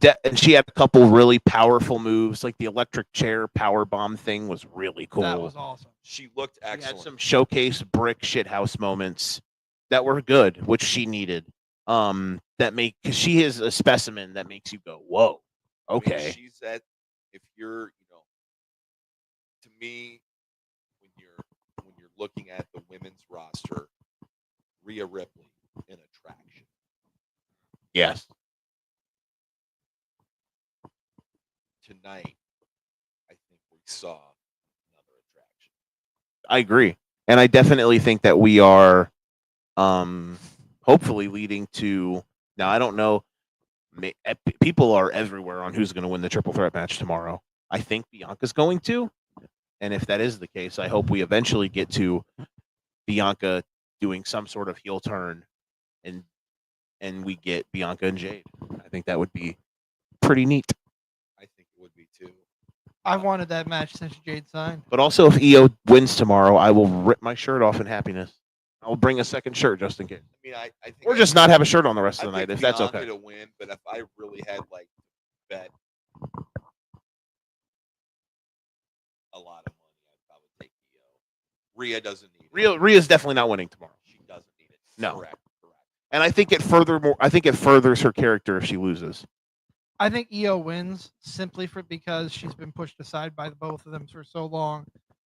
set. And she had a couple really powerful moves, like the electric chair power bomb thing was really cool. That was awesome. She looked excellent. She had some showcase brick shithouse moments that were good, which she needed. Because she is a specimen that makes you go, whoa, okay. I mean, she's at, if you're, to me, when you're looking at the women's roster, Rhea Ripley in attraction. Yes. Tonight, I think we saw another attraction. I agree. And I definitely think that we are hopefully leading to, now I don't know, people are everywhere on who's going to win the triple threat match tomorrow. I think Bianca's going to. And if that is the case, I hope we eventually get to Bianca doing some sort of heel turn and we get Bianca and Jade. I think that would be pretty neat. I think it would be too. I've wanted that match since Jade signed. But also, if EO wins tomorrow, I will rip my shirt off in happiness. I'll bring a second shirt just in case. I mean, I think or just not have a shirt on the rest of the night, if that's Bianca okay. To win, but if I really had like bet a lot of money, I'd probably take EO. Rhea doesn't need it. Rhea's definitely not winning tomorrow. She doesn't need it. No. Correct. And I think it furthers her character if she loses. I think EO wins simply because she's been pushed aside by both of them for so long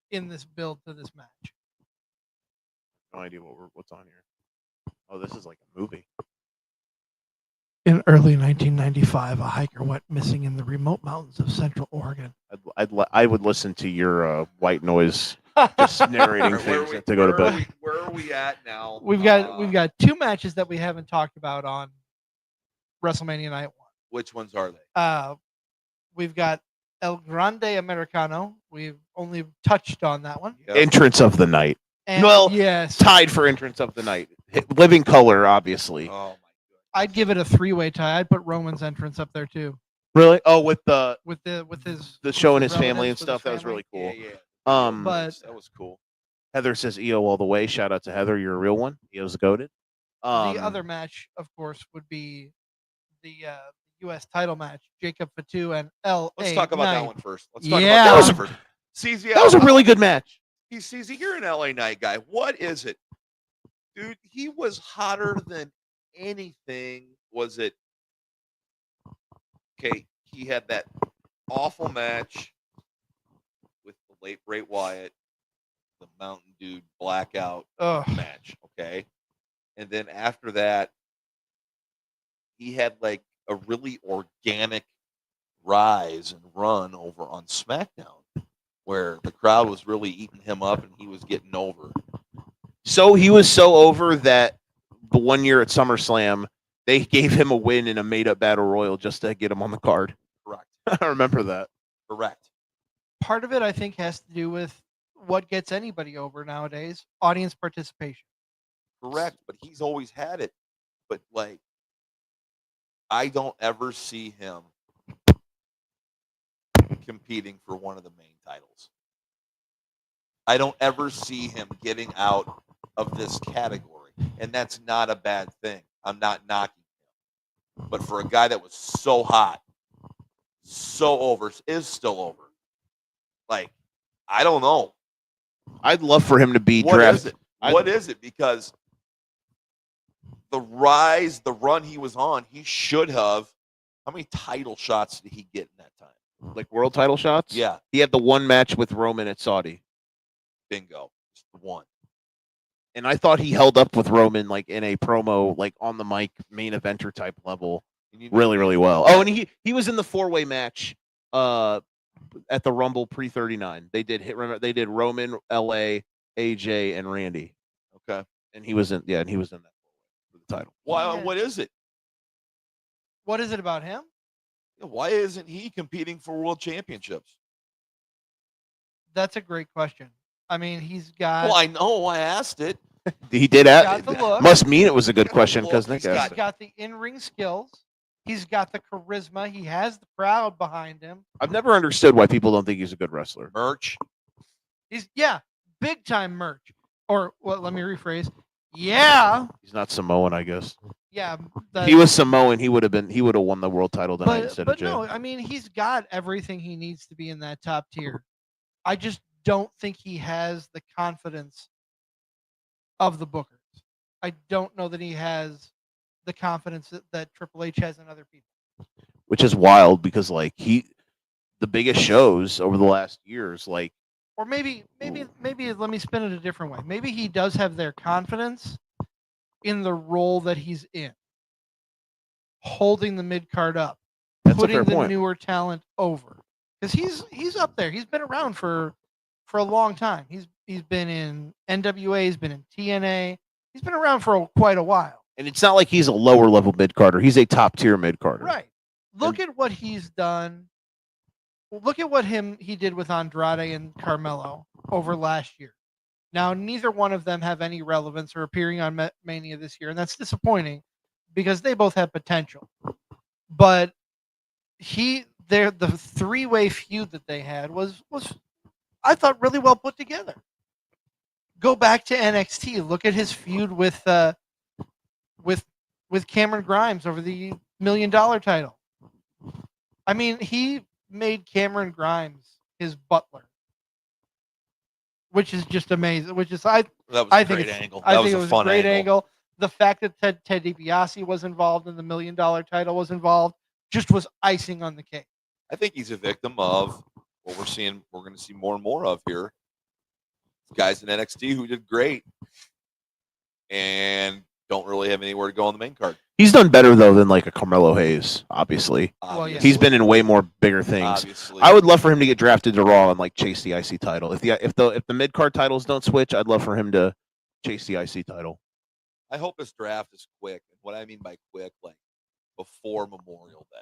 in this build to this match. No idea what's on here. Oh, this is like a movie. In early 1995, a hiker went missing in the remote mountains of Central Oregon. I would listen to your white noise just narrating things to go to bed. Where are we at now? We've got two matches that we haven't talked about on WrestleMania Night 1. Which ones are they? We've got El Grande Americano. We've only touched on that one. Yep. Entrance of the night. And yes, tied for entrance of the night. Living Color, obviously. Oh my god. I'd give it a three-way tie. I'd put Roman's entrance up there too. Really? Oh, with the with showing his his family and relatives, with stuff. his That was family. really cool. Yeah. But that was cool. Heather says EO all the way. Shout out to Heather. You're a real one. EO's goated. the other match, of course, would be the U.S. title match. Jacob Fatu and L.A. Let's talk about Knight. that one first. Let's talk Yeah. about that one first. CZ, that was a really good match. CZ, you're an LA Knight guy. What is it? Dude, he was hotter than anything. Was it? Okay, he had that awful match with the late Bray Wyatt. the Mountain Dew blackout Ugh. match. Okay. And then after that, he had like a really organic rise and run over on SmackDown where the crowd was really eating him up and he was getting over. So he was so over that the one year at SummerSlam, they gave him a win in a made-up battle royal just to get him on the card. Correct. I remember that. Correct. Part of it, I think, has to do with what gets anybody over nowadays: audience participation. Correct. But he's always had it. But like, I don't ever see him competing for one of the main titles. I don't ever see him getting out of this category. And that's not a bad thing. I'm not knocking him. But for a guy that was so hot, so over, is still over, like, I don't know. I'd love for him to be What drafted. is it? What is it? Because the rise, the run he was on, he should have. How many title shots did he get in that time? Like world title shots? Yeah, He had the one match with Roman at Saudi. bingo. Just the one. And I thought he held up with Roman like in a promo, like on the mic main eventer type level, And you really, really well. Oh, and he was in the 4-way match at the Rumble pre-39. They did they did Roman, LA, AJ, and Randy. Okay. And he was in that 4-way for the title. Why? Yeah. What is it? What is it about him? Why isn't he competing for world championships? That's a great question. I mean, he's got. Well, I know. I asked it. He did got the look. must mean it was a good question because Look, Nick he's asked He's it. got the in-ring skills. He's got the charisma. He has the crowd behind him. I've never understood why people don't think he's a good wrestler. Merch. He's big time merch. Or well, let me rephrase. Yeah, He's not Samoan, I guess. yeah. If he was Samoan, he would have won the world title tonight instead But of Jay. no, I mean he's got everything he needs to be in that top tier. I just don't think he has the confidence of the bookers. I don't know that he has the confidence that Triple H has in other people. Which is wild because like the biggest shows over the last years, like Or maybe let me spin it a different way. Maybe he does have their confidence in the role that he's in, holding the mid card up, that's a putting fair the point. newer talent over. Because he's up there. He's been around for a long time. He's been in NWA. He's been in TNA. He's been around for quite a while. And it's not like he's a lower level mid carder. He's a top tier mid carder. Right. Look at what he's done. Look at what he did with Andrade and Carmelo over last year. Now, neither one of them have any relevance or appearing on Mania this year, and that's disappointing because they both have potential. But the three-way feud that they had was I thought really well put together. Go back to NXT. Look at his feud with Cameron Grimes over the $1 million title. I mean, he made Cameron Grimes his butler, which is just amazing. That was I a think great it's- angle. I That think was it a was fun a great angle. The fact that Ted DiBiase was involved in the $1 million title was involved just was icing on the cake. I think he's a victim of what we're seeing. We're going to see more and more of here. Guys in NXT who did great and don't really have anywhere to go on the main card. He's done better though than like a Carmelo Hayes, obviously. Well, yeah. He's been in way more bigger things. Obviously. I would love for him to get drafted to Raw and like chase the IC title. If the mid card titles don't switch, I'd love for him to chase the IC title. I hope his draft is quick. And what I mean by quick, like before Memorial Day.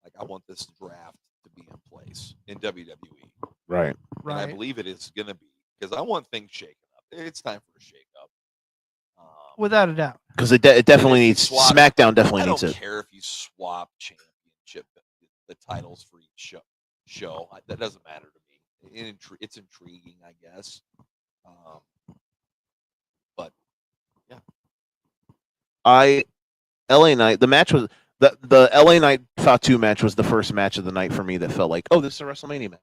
Like I want this draft to be in place in WWE. Right. And I believe it is going to be because I want things shaken up. It's time for a shake up. Without a doubt. Because it definitely if you needs swap- SmackDown definitely I needs don't it. care if you swap championship the titles for each show. That doesn't matter to me. It's intriguing, I guess. But yeah, LA Knight, the match was the LA Knight Fatu match was the first match of the night for me that felt like, oh, this is a WrestleMania match.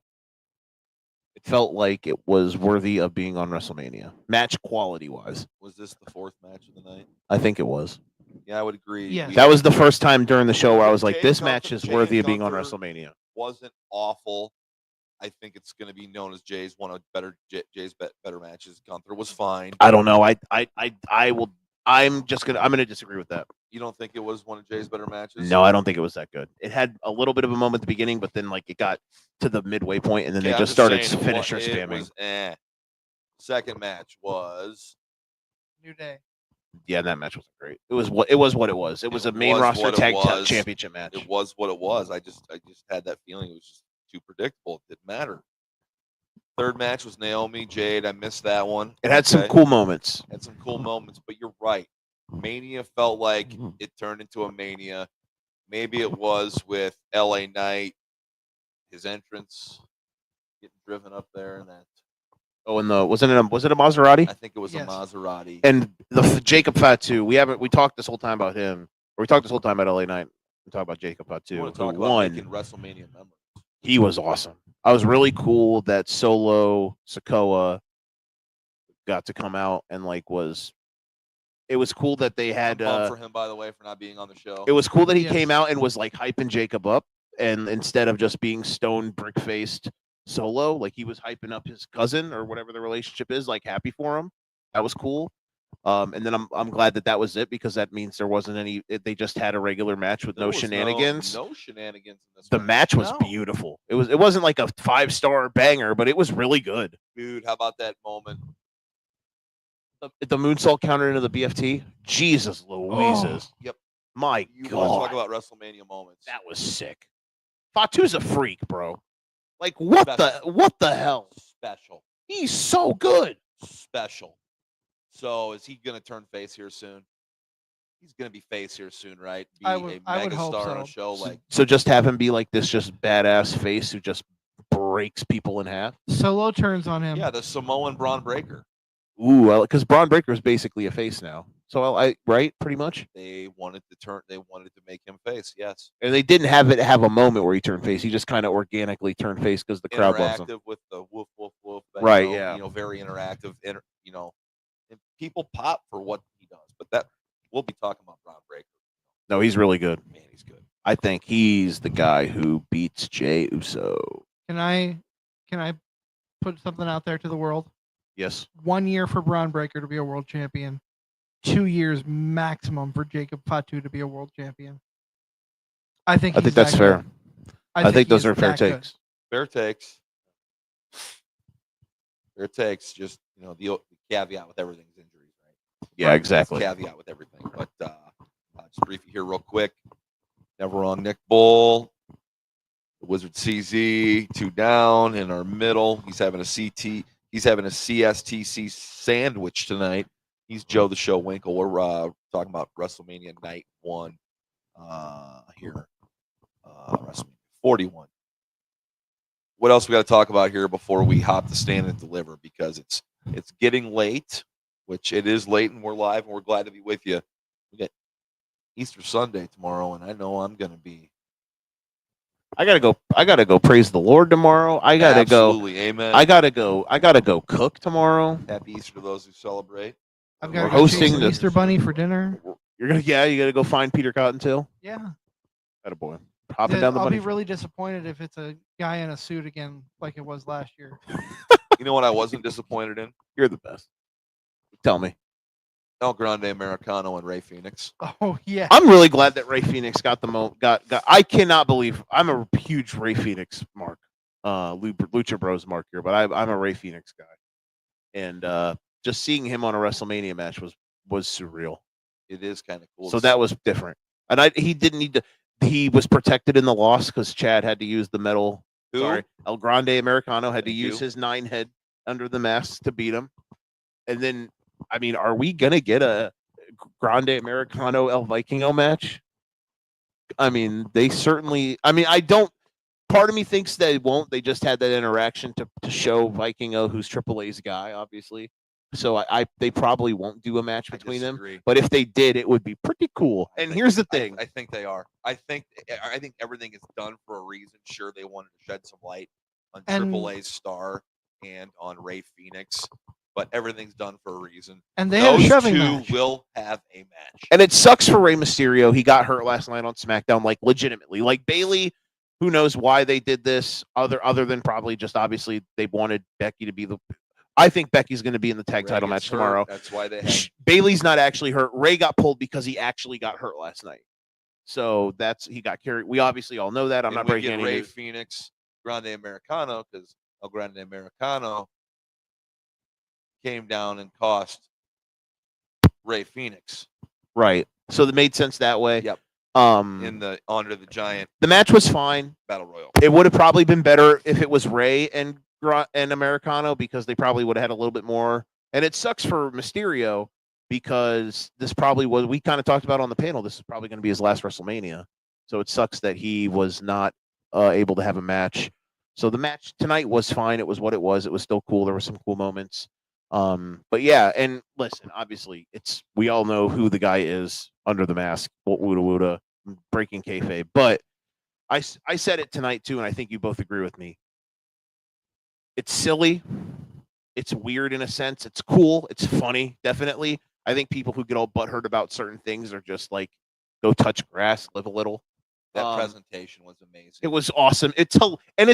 It felt like it was worthy of being on WrestleMania, match quality wise. was this the fourth match of the night? I think it was. Yeah, I would agree. Yes. That was the first time during the show where I was like, Chain this Comfort- match is Chain worthy of being on Comfort WrestleMania. Wasn't awful. I think it's going to be known as Jay's one of Jay's better matches. Gunther was fine. I don't know. I'm gonna disagree with that. You don't think it was one of Jay's better matches? No, I don't think it was that good. It had a little bit of a moment at the beginning, but then like it got to the midway point, and then Okay, they I'm just started saying, finisher it spamming. was, Second match was New Day. Yeah, that match wasn't great. It was what it was. It was a main was roster what it tag was. championship match. It was what it was. I just had that feeling it was just too predictable. It didn't matter. Third match was Naomi Jade. I missed that one. It had some cool moments. Had some cool moments, but you're right. Mania felt like it turned into a Mania. Maybe it was with LA Knight, his entrance, getting driven up there, and that. Oh, and was it a Maserati? I think it was Yes. a Maserati. And the Jacob Fatu. We talked this whole time about him, or we talked this whole time about LA Knight. We talked about Jacob You Fatu, want to who talk about won. making WrestleMania memories? He was awesome. I was really cool that Solo Sikoa got to come out and it was cool that they had I'm bummed for him, by the way, for not being on the show. it was cool that he Yes. came out and was like hyping Jacob up, and instead of just being stone brick faced Solo, like he was hyping up his cousin or whatever the relationship is, like happy for him. That was cool. And then I'm glad that was it, because that means there wasn't any. They just had a regular match with There no was shenanigans. No shenanigans in this The match was No. beautiful. It wasn't like a 5-star banger, but it was really good. Dude, how about that moment? The moonsault counter into the BFT. Jesus Louises. Yep. My You want to talk God. about WrestleMania moments. That was sick. Fatu's a freak, bro. Like what the hell? Special. He's so good. Special. So is he going to turn face here soon? He's going to be face here soon, right? Be I a would hope megastar on a so. show like So just have him be like this just badass face who just breaks people in half. Solo turns on him. the Samoan Braun Breaker. Ooh, because Braun Breaker is basically a face now. So I right, pretty much. They wanted to make him face. Yes. And they didn't have a moment where he turned face. He just kind of organically turned face because the crowd loves him. Interactive with the woof woof woof. Right, yeah. Very interactive. And people pop for what he does. But that we'll be talking about Braun Breaker. No, he's really good. Man, he's good. I think he's the guy who beats Jey Uso. Can I put something out there to the world? Yes. 1 year for Braun Breaker to be a world champion. 2 years maximum for Jacob Fatu to be a world champion. I think that's fair. good. I think those he's are fair that good. takes. Fair takes. Fair takes. Just the caveat with everything's injuries, right? Yeah, exactly. Caveat with everything. But just briefly here, real quick. Never on Nick Bull. The Wizard CZ 2 down in our middle. He's having a CSTC sandwich tonight. He's Joe the Show WInkel. We're talking about WrestleMania Night 1 here. WrestleMania 41. What else we got to talk about here before we hop the stand and deliver? Because it's getting late, which it is late, and we're live, and we're glad to be with you. We got Easter Sunday tomorrow, and I know I'm going to be. I gotta go praise the Lord tomorrow. Absolutely, amen. I gotta go cook tomorrow. Happy Easter to those who celebrate. I've We're got to hosting hosting the- Easter Bunny for dinner. You gotta go find Peter Cottontail. Yeah. Attaboy. Hopping down the I'll bunny be train. really disappointed if it's a guy in a suit again, like it was last year. You know what I wasn't disappointed in? You're the best. Tell me. El Grande Americano and Ray Phoenix. Oh yeah. I'm really glad that Ray Phoenix got got. I cannot believe I'm a huge Ray Phoenix mark, Lucha Bros mark here, but I'm a Ray Phoenix guy, and just seeing him on a WrestleMania match was surreal. It is kind of cool. So that was different, and he didn't need to. He was protected in the loss because Chad had to use the metal. Who? Sorry, El Grande Americano had to Thank use you. his 9-head under the mask to beat him, and then. I mean, are we gonna get a Grande Americano El Vikingo match? I mean, they certainly. I mean, I don't. Part of me thinks they won't. They just had that interaction to show Vikingo, who's Triple A's guy, obviously. So they probably won't do a match between them. disagree. But if they did, it would be pretty cool. And here's the thing: I think they are. I think everything is done for a reason. Sure, they wanted to shed some light on And- Triple A's star and on Ray Phoenix, but everything's done for a reason. And they had a Those shoving two match. will have a match. and it sucks for Rey Mysterio. He got hurt last night on SmackDown, like legitimately. Like Bailey Who knows why they did this? Other than probably just obviously they wanted Becky to be the. I think Becky's going to be in the tag Ray title gets match hurt. tomorrow. That's why they have. Bailey's not actually hurt. Ray got pulled because he actually got hurt last night. So he got carried. We obviously all know that. I'm and not we breaking get any Ray news. Phoenix, Grande Americano, because El Grande Americano came down and cost Ray Phoenix. Right. So it made sense that way. Yep. In In the Honor the Giant the match was fine. Battle Royal. It would have probably been better if it was Ray and Americano because they probably would have had a little bit more. And it sucks for Mysterio because this probably was, we kind of talked about on the panel, this is probably going to be his last WrestleMania. So it sucks that he was not able to have a match. So the match tonight was fine. It was what it was. It was still cool. There were some cool moments. But yeah, and listen, obviously we all know who the guy is under the mask, Wuda Wuda, breaking kayfabe. But I said it tonight too, and I think you both agree with me. It's silly. It's weird in a sense. It's cool. It's funny, definitely. I think people who get all butthurt about certain things are just like, go touch grass, live a little. That presentation was amazing. It was awesome. It's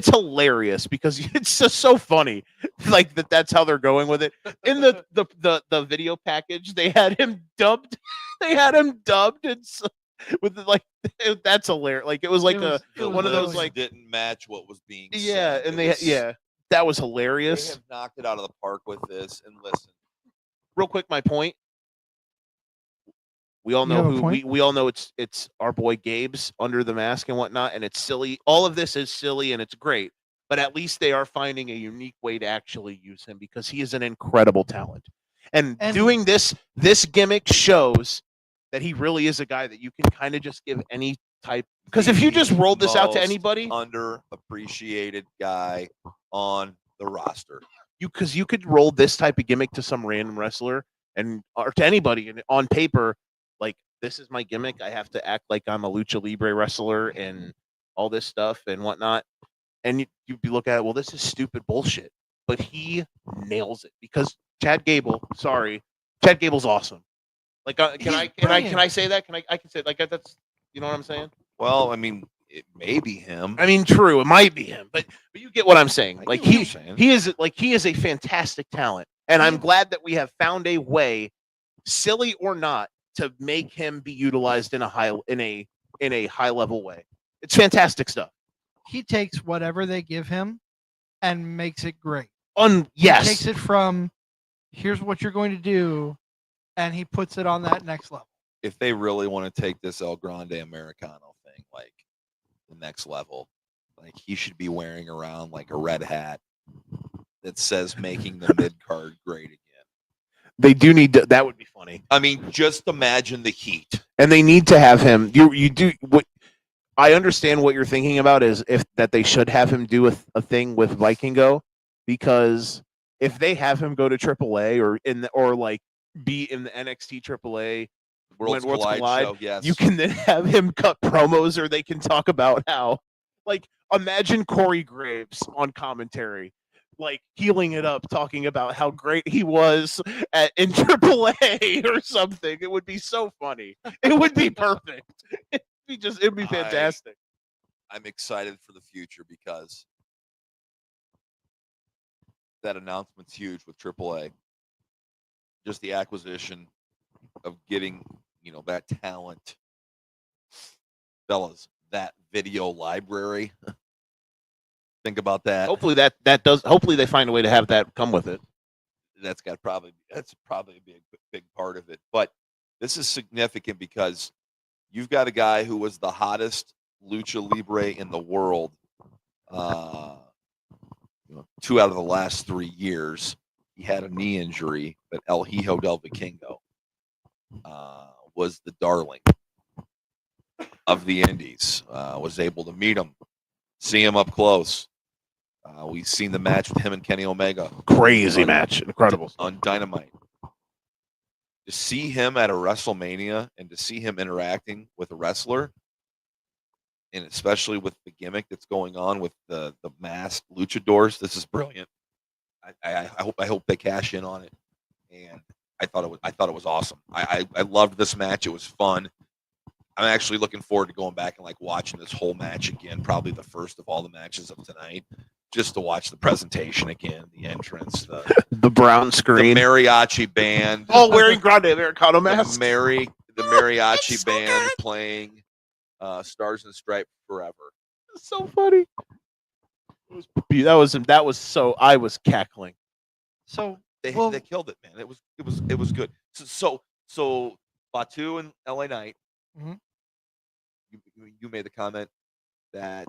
hilarious because it's just so funny, like that's how they're going with it. In the video package, they had him dubbed. And with that's hilarious. Like it was like one of those like didn't match what was being said. And that was they hilarious. have knocked it out of the park with this. And listen, real quick, my point. We all know we all know it's our boy Gabe's under the mask and whatnot, and it's silly. All of this is silly and it's great, but at least they are finding a unique way to actually use him because he is an incredible talent. And doing this gimmick shows that he really is a guy that you can kind of just give any type. Because if you just rolled this out to anybody, underappreciated guy on the roster, because you could roll this type of gimmick to some random wrestler or to anybody on paper. Like, this is my gimmick. I have to act like I'm a lucha libre wrestler and all this stuff and whatnot. And you'd be looking at it, well, this is stupid bullshit. But he nails it because Chad Gable's awesome. Like, can I say that? I can say it. Like, that's, you know what I'm saying? Well, I mean, it may be him. I mean, true, it might be him, but you get what I'm saying. Like he is a fantastic talent, and I'm glad that we have found a way, silly or not, to make him be utilized in a high level way. It's fantastic stuff. He takes whatever they give him and makes it great. Yes. He takes it from, here's what you're going to do, and he puts it on that next level. If they really want to take this El Grande Americano thing, like the next level, like he should be wearing around like a red hat that says making the mid card great again. They do need to, that would be funny. I mean, just imagine the heat. And they need to have him. You do what I understand what you're thinking about is that they should have him do a thing with Vikingo, because if they have him go to AAA or like be in the NXT AAA Worlds Collide show, yes. You can then have him cut promos, or they can talk about how, like, imagine Corey Graves on commentary, like healing it up, talking about how great he was in AAA or something. It would be so funny. It would be perfect. It'd be fantastic. I'm excited for the future because that announcement's huge with AAA. Just the acquisition of getting, that talent, fellas, that video library. Think about that. Hopefully hopefully they find a way to have that come with it. That's probably be a big part of it. But this is significant because you've got a guy who was the hottest lucha libre in the world 2 out of the last 3 years. He had a knee injury, but El Hijo del Vikingo was the darling of the Indies. Was able to meet him, see him up close. We've seen the match with him and Kenny Omega. Crazy match. Incredible. On Dynamite. To see him at a WrestleMania and to see him interacting with a wrestler, and especially with the gimmick that's going on with the masked luchadors, this is brilliant. I hope they cash in on it. And I thought it was awesome. I loved this match. It was fun. I'm actually looking forward to going back and like watching this whole match again, probably the first of all the matches of tonight, just to watch the presentation again, the entrance, The brown the screen. mariachi band. Oh, wearing Grande Americano the masks. the mariachi So band good. playing Stars and Stripes Forever. So funny. That was so. I was cackling. So They Well- killed it, man. It was good. So Batu and LA Knight. Mhm. You made the comment that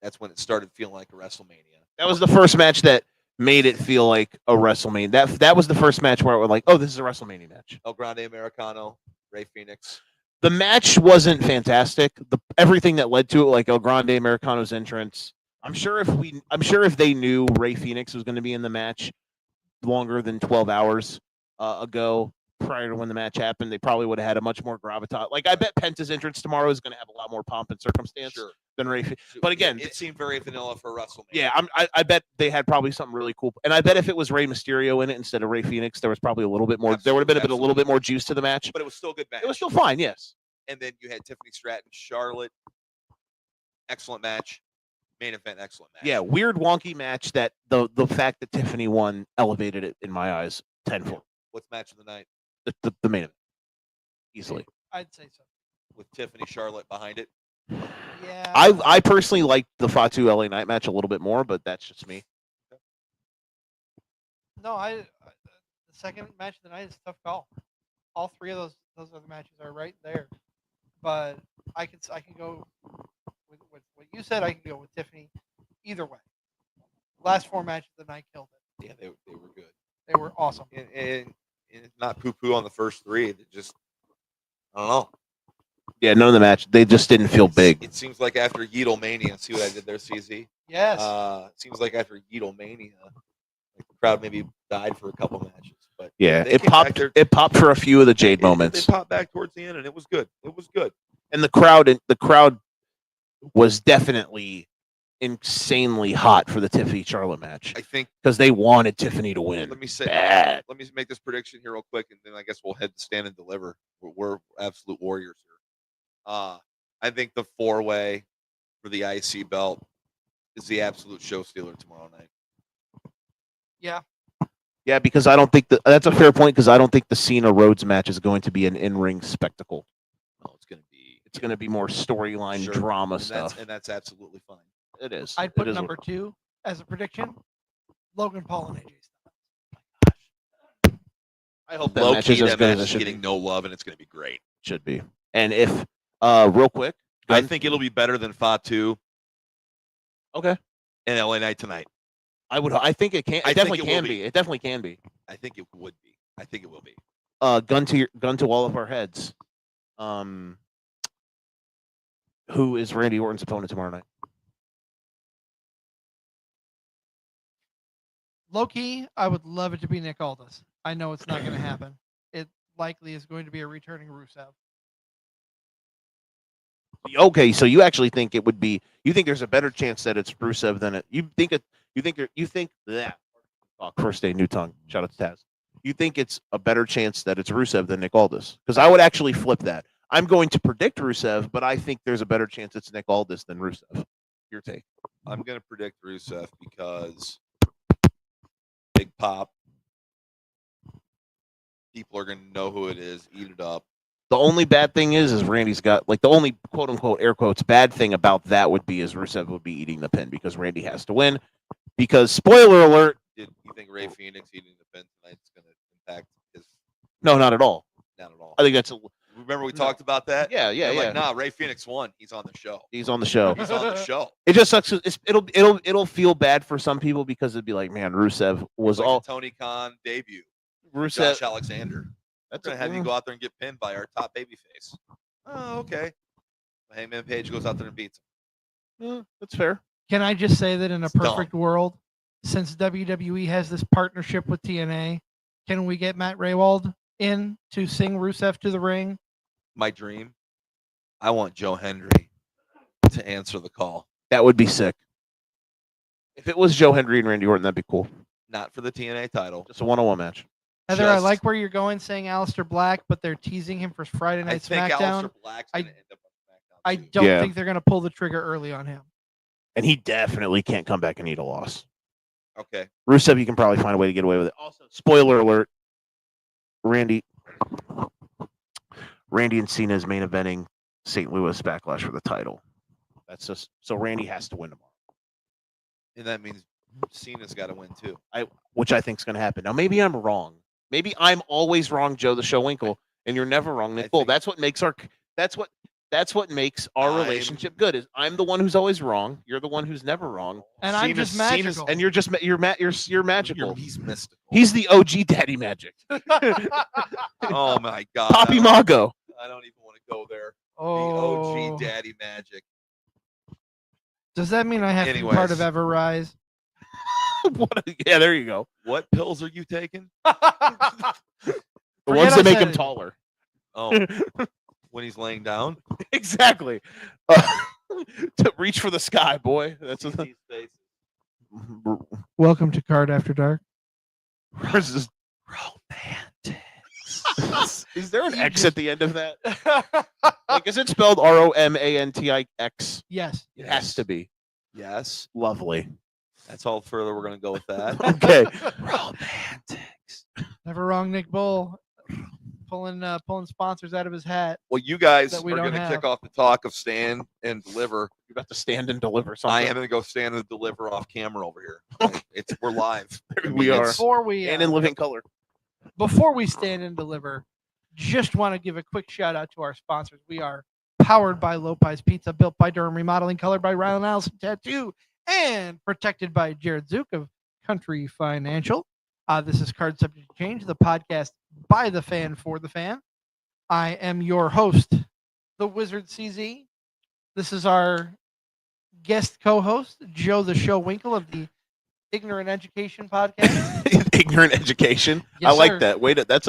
that's when it started feeling like a WrestleMania. That was the first match that made it feel like a WrestleMania. That was the first match where I was like, oh, this is a WrestleMania match. El Grande Americano, Ray Phoenix. The match wasn't fantastic. Everything that led to it, like El Grande Americano's entrance. I'm sure if they knew Ray Phoenix was going to be in the match longer than 12 hours ago, prior to when the match happened, they probably would have had a much more gravitas. Like, I bet Penta's entrance tomorrow is going to have a lot more pomp and circumstance than Ray. But again, it seemed very vanilla for WrestleMania. Yeah, I bet they had probably something really cool. And I bet if it was Rey Mysterio in it instead of Ray Phoenix, there was probably a little bit more. There would have been a little bit more juice to the match. But it was still a good match. It was still fine, yes. And then you had Tiffany Stratton, Charlotte. Excellent match. Main event, excellent match. Yeah, weird, wonky match that the fact that Tiffany won elevated it in my eyes tenfold. What's match of the night? The main event, easily. I'd say so. With Tiffany Charlotte behind it. Yeah. I personally liked the Fatu LA Knight match a little bit more, but that's just me. No, the second match of the night is a tough call. All three of those other matches are right there, but I can go with what you said. I can go with Tiffany either way. Last four matches of the night killed it. Yeah, they were good. They were awesome. And not poo-poo on the first three. It just, I don't know. Yeah, none of the match. They just didn't feel big. It seems like after Yeetlemania, see what I did there, CZ? Yes. It seems like after Yeetlemania, like the crowd maybe died for a couple matches. But Yeah, they it came back popped. there- It popped for a few of the Jade moments. They popped back towards the end, and it was good. It was good. And the crowd was definitely insanely hot for the Tiffany Charlotte match I think. because they wanted Tiffany to win. Let me say. Bad. Let me make this prediction here real quick, and then I guess we'll head to stand and deliver. We're absolute warriors here. I think the 4-way for the IC belt is the absolute show stealer tomorrow night. Yeah. Yeah, because I don't think that's a fair point because I don't think the Cena Rhodes match is going to be an in-ring spectacle. No, it's going to be. It's going to be more storyline Sure. drama And stuff. that's absolutely fine. It is. I'd put It is number 2 as a prediction. Logan Paul and AJ Styles. I hope that Low match key, is as that good match as it is should getting be. no love, and it's going to be great. Should be. And if real quick, I think it'll be better than Fatu okay, and LA Knight tonight. I think it can. It I think definitely it will can be. be. It definitely can be. I think it would be. I think it will be. Gun to all of our heads. Who is Randy Orton's opponent tomorrow night? Low key, I would love it to be Nick Aldis. I know it's not going to happen. It likely is going to be a returning Rusev. Okay, so you actually think it would be? You think there's a better chance that it's Rusev than it? You think that? Oh, first day, new tongue. Shout out to Taz. You think it's a better chance that it's Rusev than Nick Aldis? Because I would actually flip that. I'm going to predict Rusev, but I think there's a better chance it's Nick Aldis than Rusev. Your take? I'm going to predict Rusev because big pop. People are going to know who it is, eat it up. The only bad thing is Randy's got like the only quote unquote air quotes bad thing about that would be is Rusev would be eating the pin because Randy has to win. Because spoiler alert, Did you think Ray Phoenix eating the pin tonight is going to impact his? no, not at all. Not at all. I think that's Remember we talked about that? yeah. They're like, nah, Ray Phoenix won. He's on the show. He's on the show. He's on the show. It just sucks. It'll feel bad for some people because it'd be like, man, Rusev was Like all a Tony Khan debut. Rusev. Josh Alexander. That's We're gonna have you go out there and get pinned by our top babyface. Oh, okay. Hangman Page goes out there and beats him. That's fair. Can I just say that in a It's dumb. perfect world, since WWE has this partnership with TNA, can we get Matt Raywald in to sing Rusev to the ring? My dream. I want Joe Hendry to answer the call. That would be sick. If it was Joe Hendry and Randy Orton, that'd be cool. Not for the TNA title. Just a one-on-one match. Heather, I Just- like where you're going saying Aleister Black, but they're teasing him for Friday I Night think SmackDown. Aleister Black's going to end up on I don't think they're going to pull the trigger early on him. And he definitely can't come back and eat a loss. Okay. Rusev, you can probably find a way to get away with it. Also, spoiler alert, Randy and Cena is main eventing St. Louis Backlash for the title. That's just so Randy has to win tomorrow. And that means Cena's got to win too. Which I think is going to happen. Now, maybe I'm wrong. Maybe I'm always wrong, Joe the Show Winkle, and you're never wrong, Nick Bull. That's what makes our relationship good. Is I'm the one who's always wrong. You're the one who's never wrong. And I'm just magical. And you're just you're magical. He's mystical. He's the OG Daddy Magic. Oh my God. Poppy Mago. I don't even want to go there. Oh. The OG Daddy Magic. Does that mean I have to be part of Ever Rise? Yeah, there you go. What pills are you taking? The ones that make him taller. Oh, when he's laying down? Exactly. To reach for the sky, boy. That's what these faces. Welcome to Card After Dark. Romantics. Is there an X at the end of that? Like, is it spelled ROMANTIX? Yes. It has to be. Yes. Lovely. That's all further we're going to go with that. Okay. Romantics. Never wrong, Nick Bull. Pulling sponsors out of his hat. Well, you guys That are we going don't to have. kick off the talk of stand and deliver. You're about to stand and deliver something. I am going to go stand and deliver off camera over here. We're live. We are. Before we And in living color. Before we stand and deliver, just want to give a quick shout out to our sponsors. We are powered by Lopez Pizza, built by Durham Remodeling, colored by Ryan Allison Tattoo, and protected by Jared Zook of Country Financial. This is Card Subject to Change, the podcast by the fan for the fan. I am your host, the Wizard CZ. This is our guest co-host, Joe the Show Winkle of the Ignorant Education podcast. Ignorant Education. Yes, I like sir. that. Wait, that's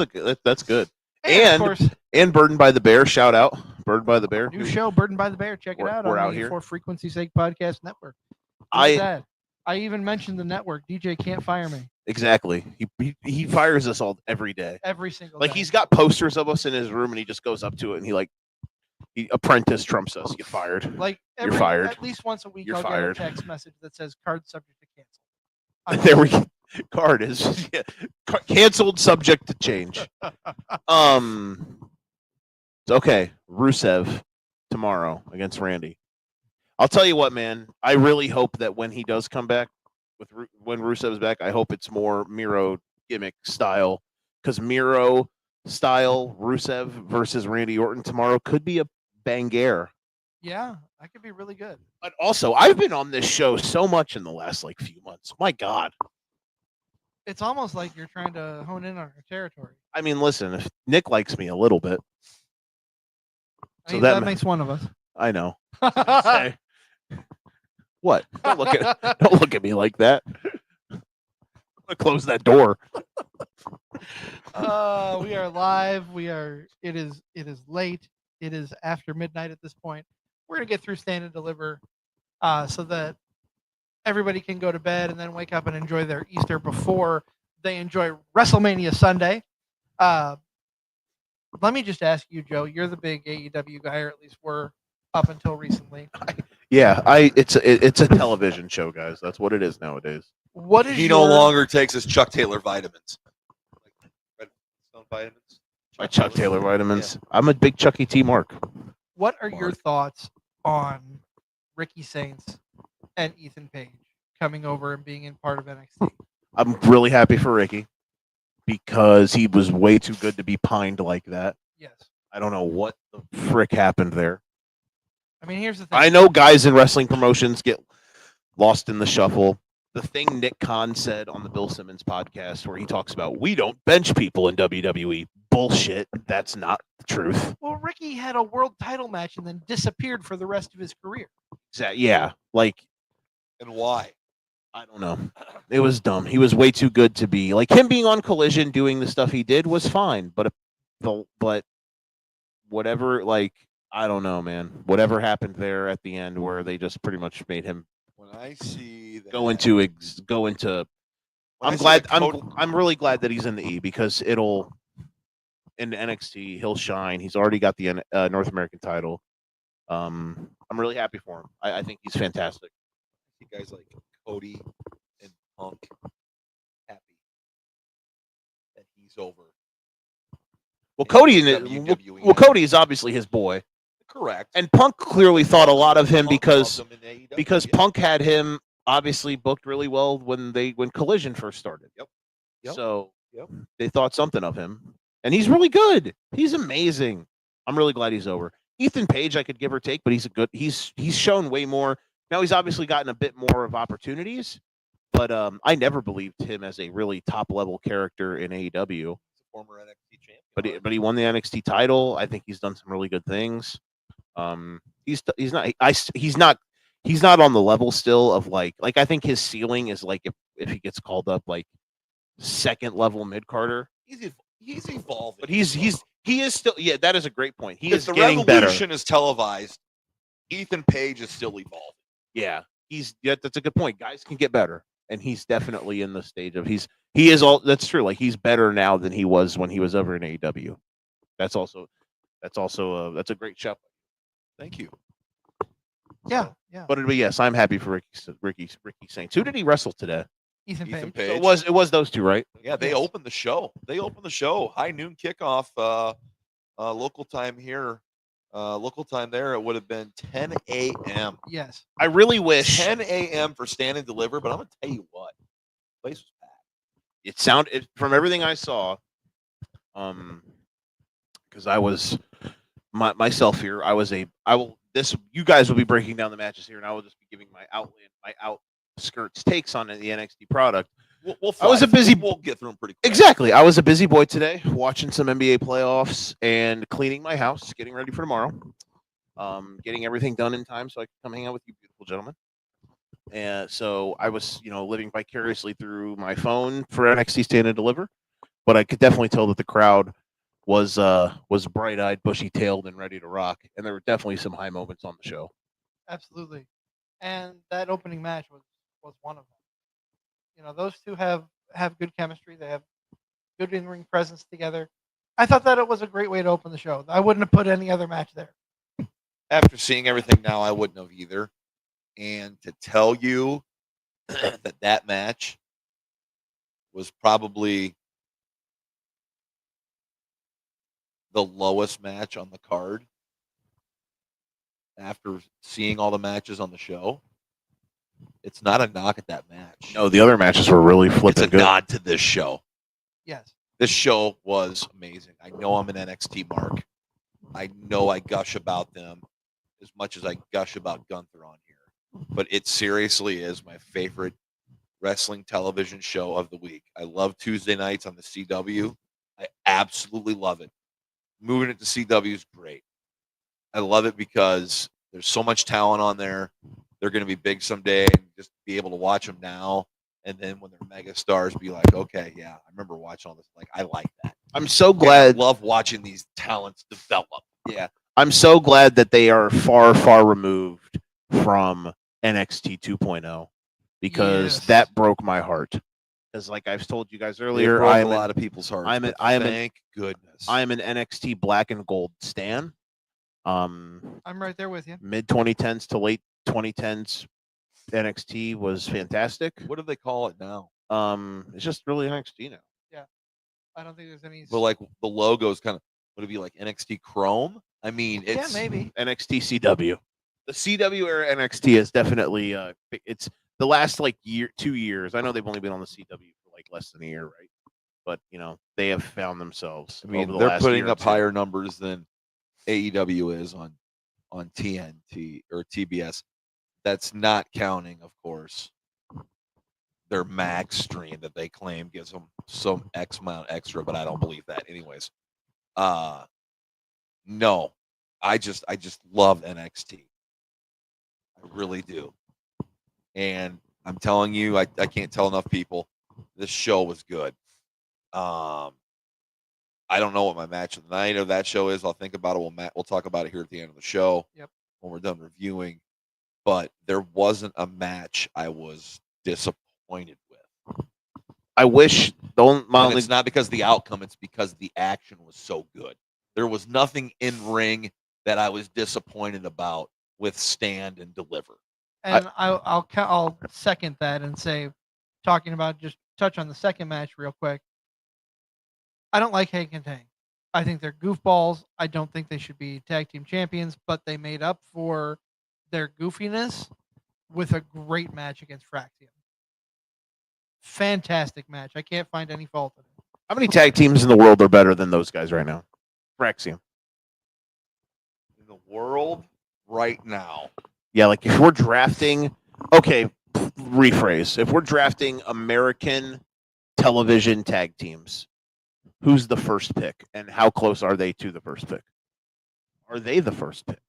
good. And of course, And Burdened by the Bear. Shout out. Burdened by the Bear. new show, Burdened by the Bear. Check it out We're on out the here. For Frequency Sake Podcast Network. I even mentioned the network. DJ can't fire me. Exactly. He fires us all every day. Every single Like day. he's got posters of us in his room and he just goes up to it and he apprentice trumps us. Get fired. Like You're fired. At least once a week, You're I'll fired. get a text message that says "Card subject to cancel." There we go. Card is canceled, subject to change. Okay, Rusev tomorrow against Randy. I'll tell you what, man. I really hope that when he does come back, when Rusev's back, I hope it's more Miro gimmick style, because Miro style Rusev versus Randy Orton tomorrow could be a banger. Yeah, that could be really good. But also, I've been on this show so much in the last few months. My God. It's almost like you're trying to hone in on our territory. I mean, listen, if Nick likes me a little bit, I so mean, that that makes one of us. I know. Say, what? Don't look at me like that. I'm gonna close that door. We are live. It is late. It is after midnight at this point. We're gonna get through stand and deliver, so that everybody can go to bed and then wake up and enjoy their Easter before they enjoy Wrestlemania Sunday. Let me just ask you, Joe. You're the big AEW guy, or at least were up until recently. Yeah, it's a television show, guys. That's what it is nowadays. What is He no longer takes his Chuck Taylor vitamins. Like Redstone vitamins. My Chuck Taylor vitamins. Yeah. I'm a big Chucky T. Mark. What are your thoughts on Ricky Saints and Ethan Page coming over and being in part of NXT? I'm really happy for Ricky because he was way too good to be pined like that. Yes. I don't know what the frick happened there. I mean, here's the thing. I know guys in wrestling promotions get lost in the shuffle. The thing Nick Khan said on the Bill Simmons podcast where he talks about we don't bench people in WWE. Bullshit. That's not the truth. Well, Ricky had a world title match and then disappeared for the rest of his career. Yeah. And why? I don't know. It was dumb. He was way too good to be like him being on Collision doing the stuff he did was fine. But whatever, I don't know, man. Whatever happened there at the end where they just pretty much made him when I see that go into I'm really glad that he's in the E because it'll in NXT he'll shine. He's already got the North American title. I'm really happy for him. I think he's fantastic. You guys like Cody and Punk happy that he's over. Well, Cody WWE. Cody is obviously his boy. Correct. And Punk clearly thought a lot of him Punk because loved him in AEW, because yeah. Punk had him obviously booked really well when Collision first started. Yep. So Yep. they thought something of him, and he's really good. He's amazing. I'm really glad he's over. Ethan Page, I could give or take, but he's shown way more. Now he's obviously gotten a bit more of opportunities, but I never believed him as a really top level character in AEW. Former NXT champion. But he won the NXT title. I think he's done some really good things. He's not on the level still of like I think his ceiling is like if he gets called up like second level mid carder. He's evolving, but he is still that is a great point. He is the getting better. Revolution is televised. Ethan Page is still evolving. Yeah, that's a good point. Guys can get better, and he's definitely in the stage of he is all that's true. Like he's better now than he was when he was over in AEW. That's a great show. Thank you. Yeah. But yes, I'm happy for Ricky Saints. Who did he wrestle today? Ethan Page. So it was those two, right? Yeah, they opened the show. High noon kickoff. Local time here. Local time there. It would have been 10 a.m. Yes. I really wish 10 a.m. for stand and deliver. But I'm gonna tell you what, the place was packed. It sounded from everything I saw. Because I was myself here. You guys will be breaking down the matches here, and I will just be giving my outskirts takes on the NXT product. We'll get through them pretty quick. Exactly. I was a busy boy today, watching some NBA playoffs and cleaning my house, getting ready for tomorrow, getting everything done in time so I can come hang out with you, beautiful gentlemen. And so I was, living vicariously through my phone for NXT Stand and Deliver, but I could definitely tell that the crowd was bright-eyed, bushy-tailed, and ready to rock, and there were definitely some high moments on the show. Absolutely, and that opening match was one of them. Those two have good chemistry. They have good in-ring presence together. I thought that it was a great way to open the show. I wouldn't have put any other match there. After seeing everything now, I wouldn't have either. And to tell you that match was probably the lowest match on the card after seeing all the matches on the show. It's not a knock at that match. No, the other matches were really flipping good. It's a nod to this show. Yes. This show was amazing. I know I'm an NXT mark. I know I gush about them as much as I gush about Gunther on here. But it seriously is my favorite wrestling television show of the week. I love Tuesday nights on the CW. I absolutely love it. Moving it to CW is great. I love it because there's so much talent on there. They're going to be big someday, and just be able to watch them now. And then when they're mega stars, be like, okay, yeah, I remember watching all this. Like, I like that. I'm so glad. I love watching these talents develop. Yeah. I'm so glad that they are far, far removed from NXT 2.0 because that broke my heart. Because, like I've told you guys earlier, a lot of people's hearts. Thank goodness. I'm an NXT Black and Gold stan. I'm right there with you. Mid 2010s to late 2010s, NXT was fantastic. What do they call it now? It's just really NXT now. Yeah, I don't think there's any. But like the logo's kind of would it be like NXT Chrome? I mean, it's maybe NXT CW. The CW era NXT is definitely it's the last 2 years. I know they've only been on the CW for like less than a year, right? But they have found themselves. I mean, they're putting up higher numbers than AEW is on TNT or TBS. That's not counting, of course, their max stream that they claim gives them some X amount extra, but I don't believe that. Anyways, no, I just love NXT. I really do. And I'm telling you, I can't tell enough people, this show was good. I don't know what my match of the night of that show is. I'll think about it. We'll talk about it here at the end of the show. Yep. When we're done reviewing. But there wasn't a match I was disappointed with. I wish it's not because of the outcome, it's because the action was so good. There was nothing in ring that I was disappointed about with Stand and Deliver. And I'll second that and say, talking about, just touch on the second match real quick. I don't like Hank and Tank. I think they're goofballs. I don't think they should be tag team champions, but they made up for their goofiness with a great match against Fraxium. Fantastic match. I can't find any fault in it. How many tag teams in the world are better than those guys right now? Fraxium. In the world right now. Yeah, like if we're drafting, okay, rephrase. If we're drafting American television tag teams, who's the first pick and how close are they to the first pick? Are they the first pick?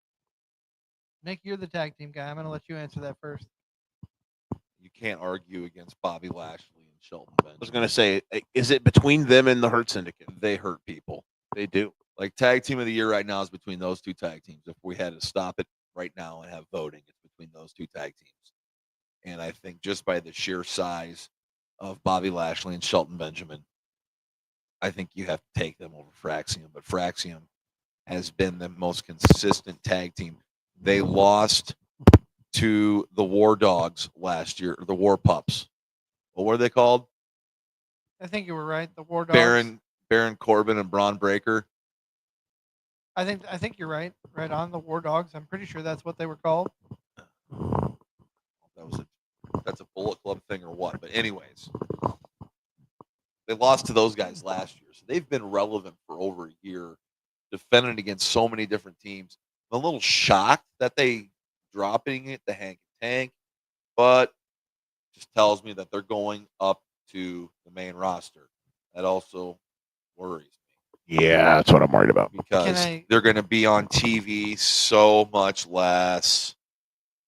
Nick, you're the tag team guy. I'm going to let you answer that first. You can't argue against Bobby Lashley and Shelton Benjamin. I was going to say, is it between them and the Hurt Syndicate? They hurt people. They do. Like, tag team of the year right now is between those two tag teams. If we had to stop it right now and have voting, it's between those two tag teams. And I think just by the sheer size of Bobby Lashley and Shelton Benjamin, I think you have to take them over Fraxium. But Fraxium has been the most consistent tag team. They lost to the War Dogs last year, the War Pups. What were they called? I think you were right. The War Dogs. Baron Corbin and Braun Breaker. I think you're right. Right on, the War Dogs. I'm pretty sure that's what they were called. That's a Bullet Club thing or what? But anyways, they lost to those guys last year, so they've been relevant for over a year, defending against so many different teams. I'm a little shocked that they dropping it to Hank and Tank, but just tells me that they're going up to the main roster. That also worries me. Yeah, that's what I'm worried about. Because they're going to be on TV so much less.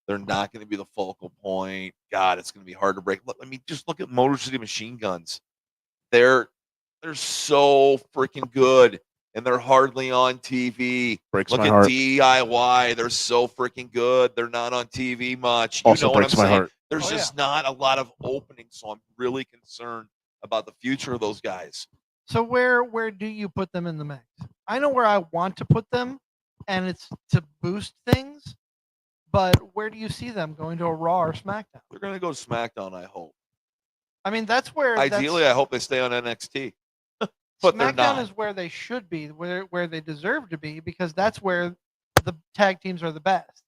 They're not going to be the focal point. God, it's going to be hard to break. I mean, just look at Motor City Machine Guns. They're so freaking good, and they're hardly on TV. Breaks look my at heart. DIY. They're so freaking good. They're not on TV much. You Also know what I'm breaks my saying? heart. There's just not a lot of openings, so I'm really concerned about the future of those guys. So where do you put them in the mix? I know where I want to put them, and it's to boost things. But where do you see them going, to a Raw or SmackDown? They're going to go to SmackDown, I hope. I mean, that's where. Ideally, I hope they stay on NXT. But SmackDown they're not. is where they should be, where they deserve to be, because that's where the tag teams are the best.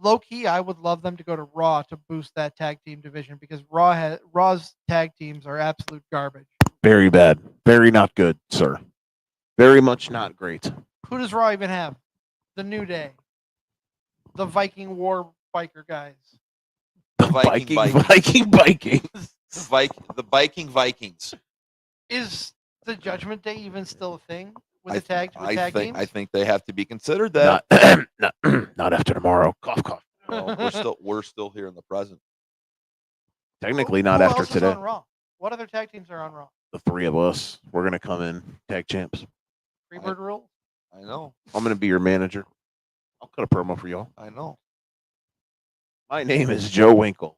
Low key, I would love them to go to Raw to boost that tag team division, because Raw's tag teams are absolute garbage. Very bad. Very not good, sir. Very much not great. Who does Raw even have? The New Day. The Viking War biker guys. The Viking Vikings. Is the Judgment Day even still a thing with the tag teams? I think they have to be considered that. Not after tomorrow. Cough, cough. No, we're still here in the present. Technically, not Who after else is today. on Raw? What other tag teams are on Raw? The three of us, we're going to come in tag champs. Freebird rule? I know. I'm going to be your manager. I'll cut a promo for y'all. I know. My name is Joe WInkel.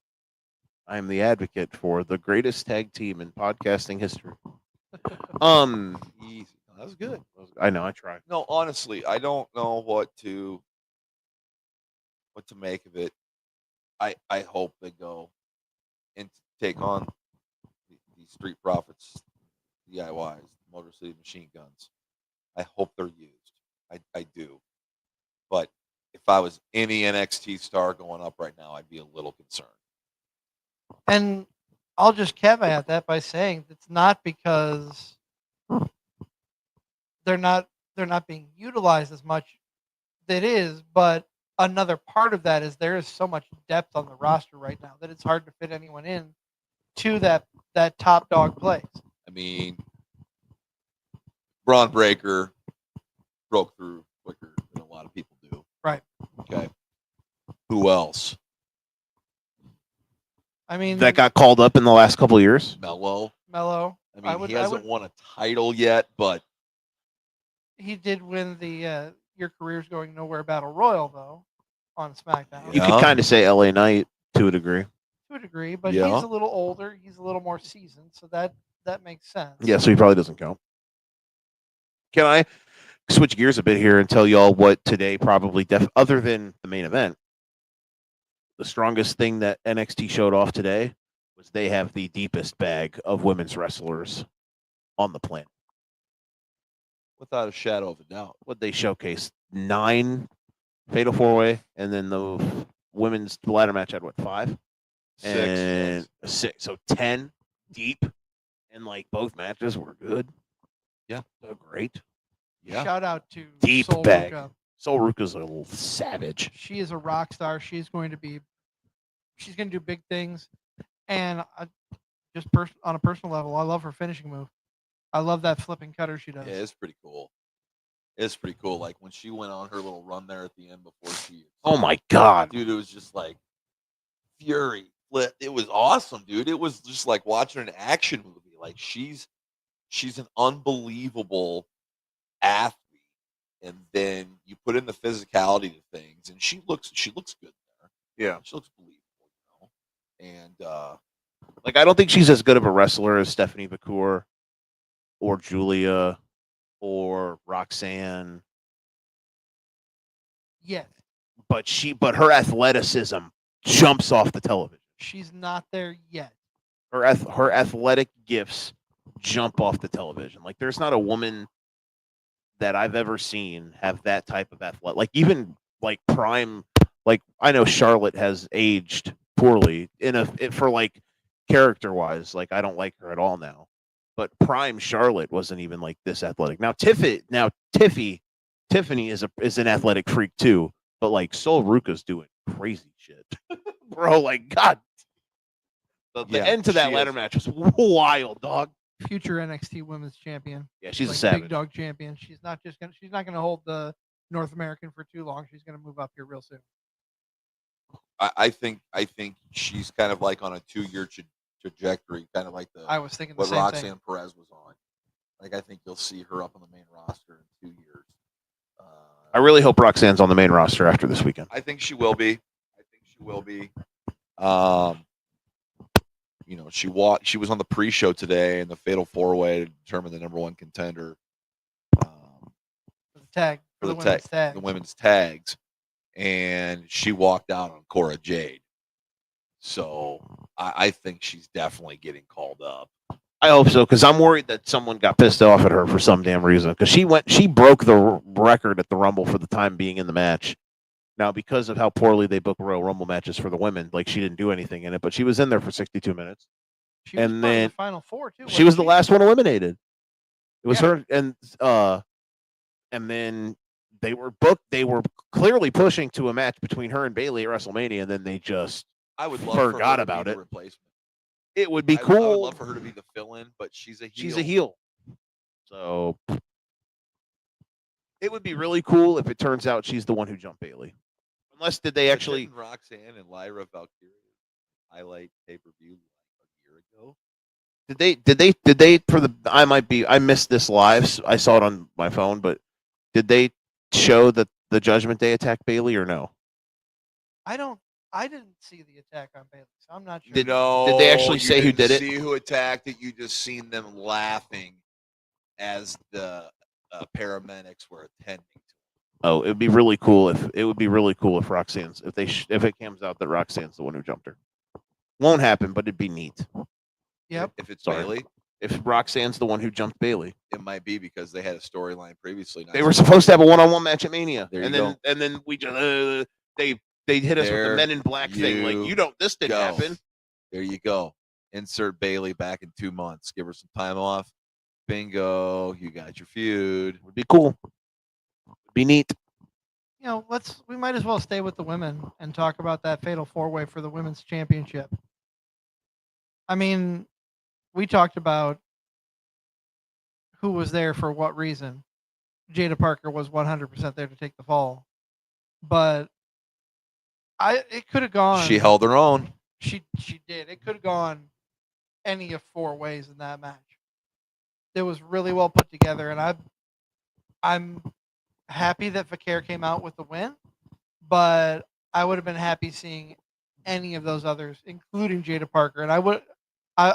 I am the advocate for the greatest tag team in podcasting history. Easy. That was good. I know, I tried. No, honestly, I don't know what to make of it. I hope they go and take on the Street Profits, DIYs, Motor City Machine Guns. I hope they're used. I do. But if I was any NXT star going up right now, I'd be a little concerned. And I'll just caveat that by saying it's not because they're not being utilized as much. That is, but another part of that is there is so much depth on the roster right now that it's hard to fit anyone in to that top dog place. I mean, Braun Breaker broke through quicker than a lot of people do. Right. Okay. Who else? I mean, that got called up in the last couple of years. Mello. I mean, he hasn't won a title yet, but he did win the Your Career's Going Nowhere Battle Royal, though, on SmackDown. You could kind of say LA Knight to a degree. To a degree, but he's a little older. He's a little more seasoned, so that makes sense. Yeah, so he probably doesn't count. Can I switch gears a bit here and tell y'all what today probably, other than the main event, the strongest thing that NXT showed off today was they have the deepest bag of women's wrestlers on the planet. Without a shadow of a doubt. What they showcased 9 fatal 4-way, and then the women's ladder match had what, 5? 6. And Yes. 6, so 10 deep, and like both matches were good. Yeah, so great. Yeah. Shout out to Deep Sol bag. Ruka. Sol Ruka's a little savage. She is a rock star. She's going to do big things. And just on a personal level, I love her finishing move. I love that flipping cutter she does. Yeah, it's pretty cool. It's pretty cool. Like when she went on her little run there at the end before she. Oh my God, dude! It was just like fury. It was awesome, dude. It was just like watching an action movie. Like she's an unbelievable athlete, and then you put in the physicality to things, and she looks good there. Yeah, she looks believable, And like I don't think she's as good of a wrestler as Stephanie McCool or Julia or Roxanne. Yes. But her athleticism jumps off the television. She's not there yet. Her athletic gifts jump off the television. Like there's not a woman that I've ever seen have that type of athletic. Like even like prime. Like I know Charlotte has aged poorly for like character wise. Like I don't like her at all now. But prime Charlotte wasn't even like this athletic. Now Tiffany is an athletic freak too. But like Sol Ruka's doing crazy shit, bro. Like God, the end to that ladder match was wild, dog. Future NXT Women's Champion. Yeah, she's like a savage. Big dog champion. She's not gonna hold the North American for too long. She's gonna move up here real soon. I think she's kind of like on a 2-year trajectory, kind of like I was thinking what the same Roxanne thing. Perez was on. Like I think you'll see her up on the main roster in 2 years. I really hope Roxanne's on the main roster after this weekend. I think she will be. She was on the pre-show today in the Fatal 4-Way to determine the number 1 contender For the women's tags, and she walked out on Cora Jade. So I think she's definitely getting called up. I hope so, because I'm worried that someone got pissed off at her for some damn reason. Because she broke the record at the Rumble for the time being in the match. Now, because of how poorly they book Royal Rumble matches for the women, like she didn't do anything in it, but she was in there for 62 minutes. She was part of the Final 4 too. She was the last one eliminated. It was her, and then they were booked. They were clearly pushing to a match between her and Bayley at WrestleMania, and then they just forgot about it. Replacement. It would be cool. I would love for her to be the fill-in, but she's a heel. She's a heel. So it would be really cool if it turns out she's the one who jumped Bayley. Unless did they actually didn't Roxanne and Lyra Valkyria highlight pay-per-view a year ago? Did they for the I missed this live. So I saw it on my phone, but did they show that the Judgment Day attacked Bayley or no? I didn't see the attack on Bayley, so I'm not sure. Did they actually say who did it? See who attacked it. You just seen them laughing as the paramedics were attending to it. Oh, it would be really cool if Roxanne's if it comes out that Roxanne's the one who jumped her. Won't happen, but it'd be neat. Yep. If it's Bayley, if Roxanne's the one who jumped Bayley, it might be because they had a storyline previously. They were supposed to have a one-on-one match at Mania, and then we just they hit us with the Men in Black thing. Like this didn't happen. There you go. Insert Bayley back in 2 months. Give her some time off. Bingo. You got your feud. Would be cool. Would be neat. We might as well stay with the women and talk about that Fatal 4-Way for the Women's Championship. I mean, we talked about who was there for what reason. Jada Parker was 100% there to take the fall. But it could have gone. She held her own. She did. It could have gone any of 4 ways in that match. It was really well put together, and I'm happy that Fakir came out with the win, but I would have been happy seeing any of those others, including Jada Parker. And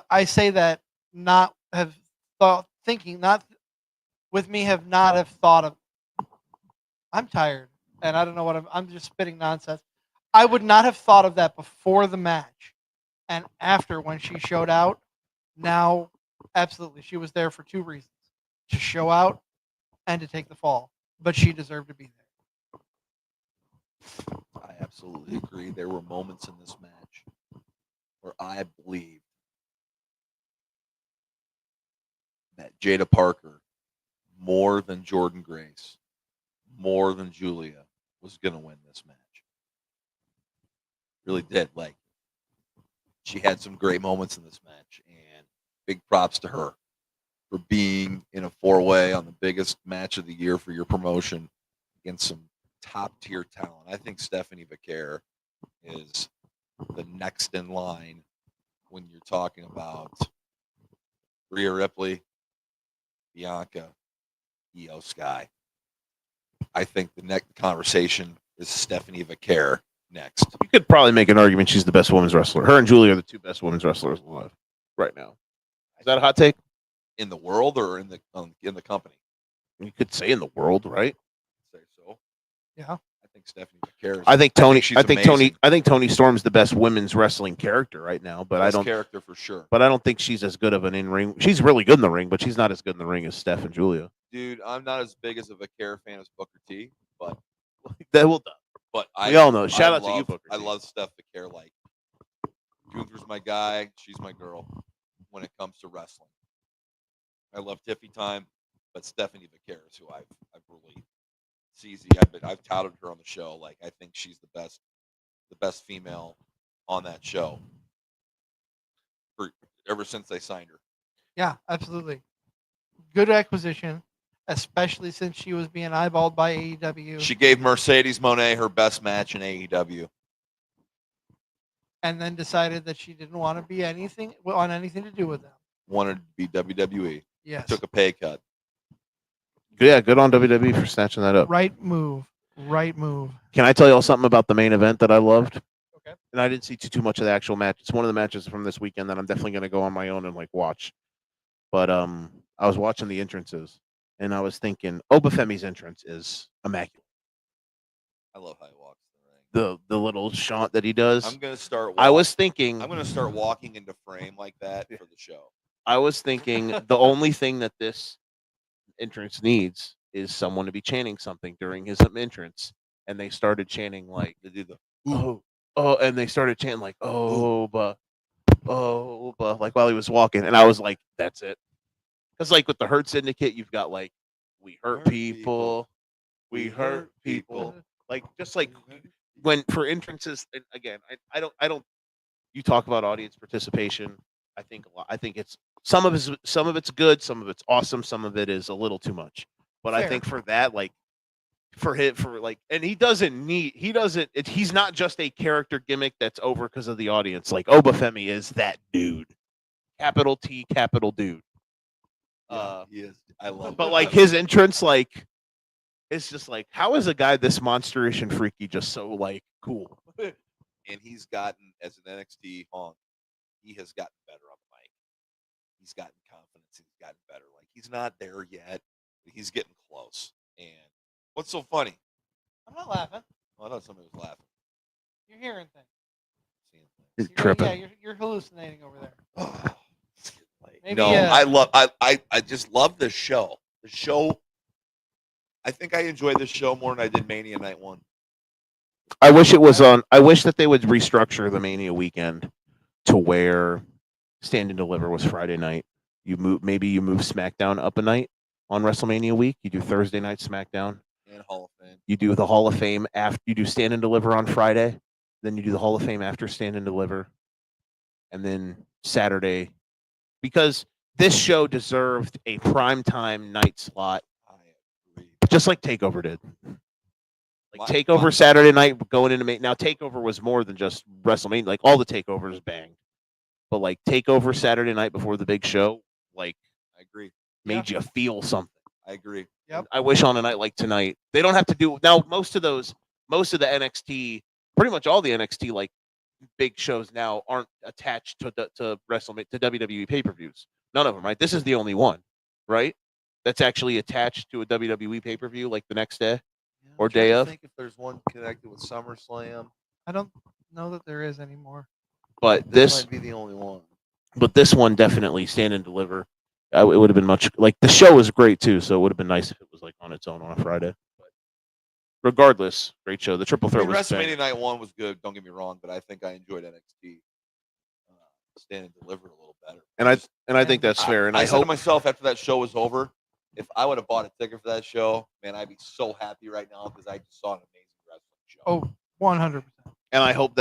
I say that not have thought of I'm tired, and I don't know what I'm just spitting nonsense. I would not have thought of that before the match, and after when she showed out. Now, absolutely, she was there for two reasons: to show out and to take the fall. But she deserved to be there. I absolutely agree. There were moments in this match where I believed that Jada Parker, more than Jordan Grace, more than Julia, was going to win this match. Really did. Like, she had some great moments in this match, and big props to her for being in a four-way on the biggest match of the year for your promotion against some top-tier talent. I think Stephanie Vaquer is the next in line when you're talking about Rhea Ripley, Bianca, Io Sky. I think the next conversation is Stephanie Vaquer next. You could probably make an argument she's the best women's wrestler. Her and Julia are the two best women's wrestlers alive right now. Is that a hot take? In the world or in the company? You could say in the world, right? Say so. Yeah. I think Stephanie Vaquer. I think amazing. Toni Storm's the best women's wrestling character right now, but Best I don't character for sure. But I don't think she's as good of an in-ring. She's really good in the ring, but she's not as good in the ring as Steph and Julia. Dude, I'm not as big as a Vaquer fan as Booker T, but We all know. Shout out to you, love- Booker I T. love Steph Vaquer. Like, Gunther's my guy. She's my girl when it comes to wrestling. I love Tiffy Time, but Stephanie Vaquer is who I've really CZ. I've touted her on the show. Like, I think she's the best female on that show ever since they signed her. Yeah, absolutely. Good acquisition, especially since she was being eyeballed by AEW. She gave Mercedes Moné her best match in AEW. And then decided that she didn't want to be anything to do with them. Wanted to be WWE. Yes. Took a pay cut. Yeah, good on WWE for snatching that up. Right move. Right move. Can I tell y'all something about the main event that I loved? Okay. And I didn't see too much of the actual match. It's one of the matches from this weekend that I'm definitely going to go on my own and watch. But I was watching the entrances, and I was thinking, Obafemi's entrance is immaculate. I love how he walks in the ring. The little shaunt that he does. I'm gonna start. I was thinking. I'm gonna start walking into frame like that for the show. I was thinking the only thing that this entrance needs is someone to be chanting something during his entrance, and they started chanting like They do the and they started chanting like Oba, like while he was walking, and I was like, that's it. Because like with the Hurt Syndicate, you've got like we hurt people, we hurt people, like just like when for entrances. And again, I don't. You talk about audience participation. I think it's some of it's good, some of it's awesome, some of it is a little too much. But Fair. I think for that, like and he's not just a character gimmick that's over because of the audience. Like Obafemi is that dude, capital T, capital dude. he is. I love. But like his entrance, like it's just like, how is a guy this monsterish and freaky just so like cool? And he's gotten, as an NXT honk, he has gotten better on the mic. He's gotten confidence. He's gotten better. Like, he's not there yet, but he's getting close. And what's so funny? I'm not laughing. Oh, I thought somebody was laughing. You're hearing things. Seeing things. You're tripping. Yeah, you're hallucinating over there. Oh, Maybe, no, I just love this show. The show, I think I enjoyed this show more than I did Mania Night 1. I wish it was on. I wish that they would restructure the Mania weekend to where Stand and Deliver was Friday night. You move SmackDown up a night on WrestleMania week. You do Thursday night SmackDown And Hall of Fame. You do the Hall of Fame after you do Stand and Deliver on Friday. Then you do the Hall of Fame after Stand and Deliver, and then Saturday, because this show deserved a primetime night slot, I agree. just like Takeover did. Like My- Takeover Saturday night going into now Takeover was more than just WrestleMania. Like all the Takeovers banged, but like Takeover Saturday night before the big show, like I agree. made you feel something. I agree. Yep. I wish on a night like tonight they don't have to do now. Most of the NXT, pretty much all the NXT like big shows now aren't attached to WrestleMania to WWE pay-per-views. None of them, right? This is the only one, right? That's actually attached to a WWE pay-per-view like the next day. or I'm trying day to of. think if there's one connected with SummerSlam. I don't know that there is anymore. But This might be the only one. but this one definitely stand and deliver. It would have been much like the show was great too, so it would have been nice if it was like on its own on a Friday. But regardless, great show. The triple I threat mean, was WrestleMania Night 1 was good. Don't get me wrong, but I think I enjoyed NXT stand and deliver a little better. and I think that's fair. And I I said to hope myself after that show was over, if I would have bought a ticket for that show, man, I'd be so happy right now because I just saw an amazing wrestling show. Oh, 100%. and I hope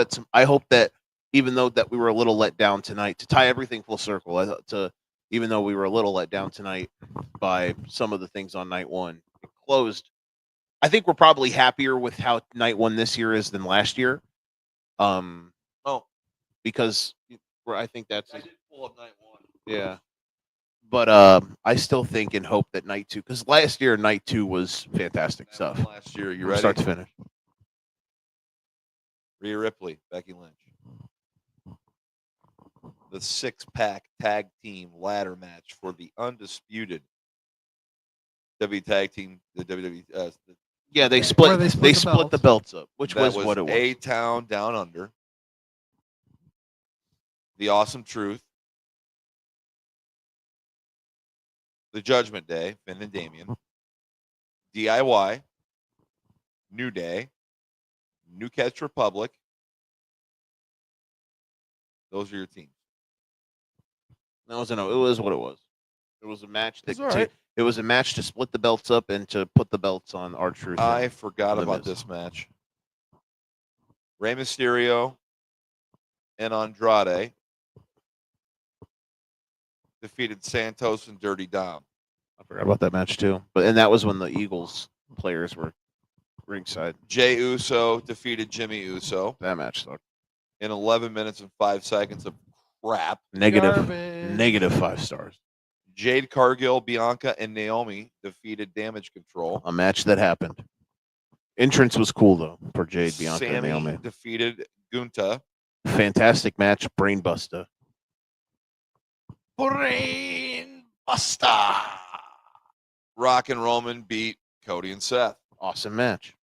that even though that we were a little let down tonight, to tie everything full circle, even though we were a little let down tonight by some of the things on night one, it closed. I think we're probably happier with how night one this year is than last year. Because I think that's I did pull up night 1. yeah. But I still think and hope that night 2, because last year night 2 was fantastic Night stuff. 1 last year, you From ready? start to finish. Rhea Ripley, Becky Lynch. The 6-pack tag team ladder match for the undisputed WWE tag team, the WWE. Yeah, they Where split. they They split the split the belts. belts up, which That was what it was. A-Town Down Under. The Awesome Truth. The Judgment Day, Finn and Damien. DIY. New Day. New Catch Republic. Those are your teams. It was what it was. It was a match It's all right. it was a match to split the belts up and to put the belts on R-Truth. I forgot The about Miz. this match. Rey Mysterio and Andrade defeated Santos and Dirty Dom. I forgot about that match too. And that was when the Eagles players were ringside. Jey Uso defeated Jimmy Uso That match sucked. in 11 minutes and 5 seconds of crap. Negative 5 stars. Jade Cargill, Bianca, and Naomi defeated Damage Control. A match that happened. Entrance was cool though for Jade, Bianca, and Sammy Naomi. defeated Gunta. Fantastic match, Brainbuster. Brainbuster. Rock and Roman beat Cody and Seth. Awesome match.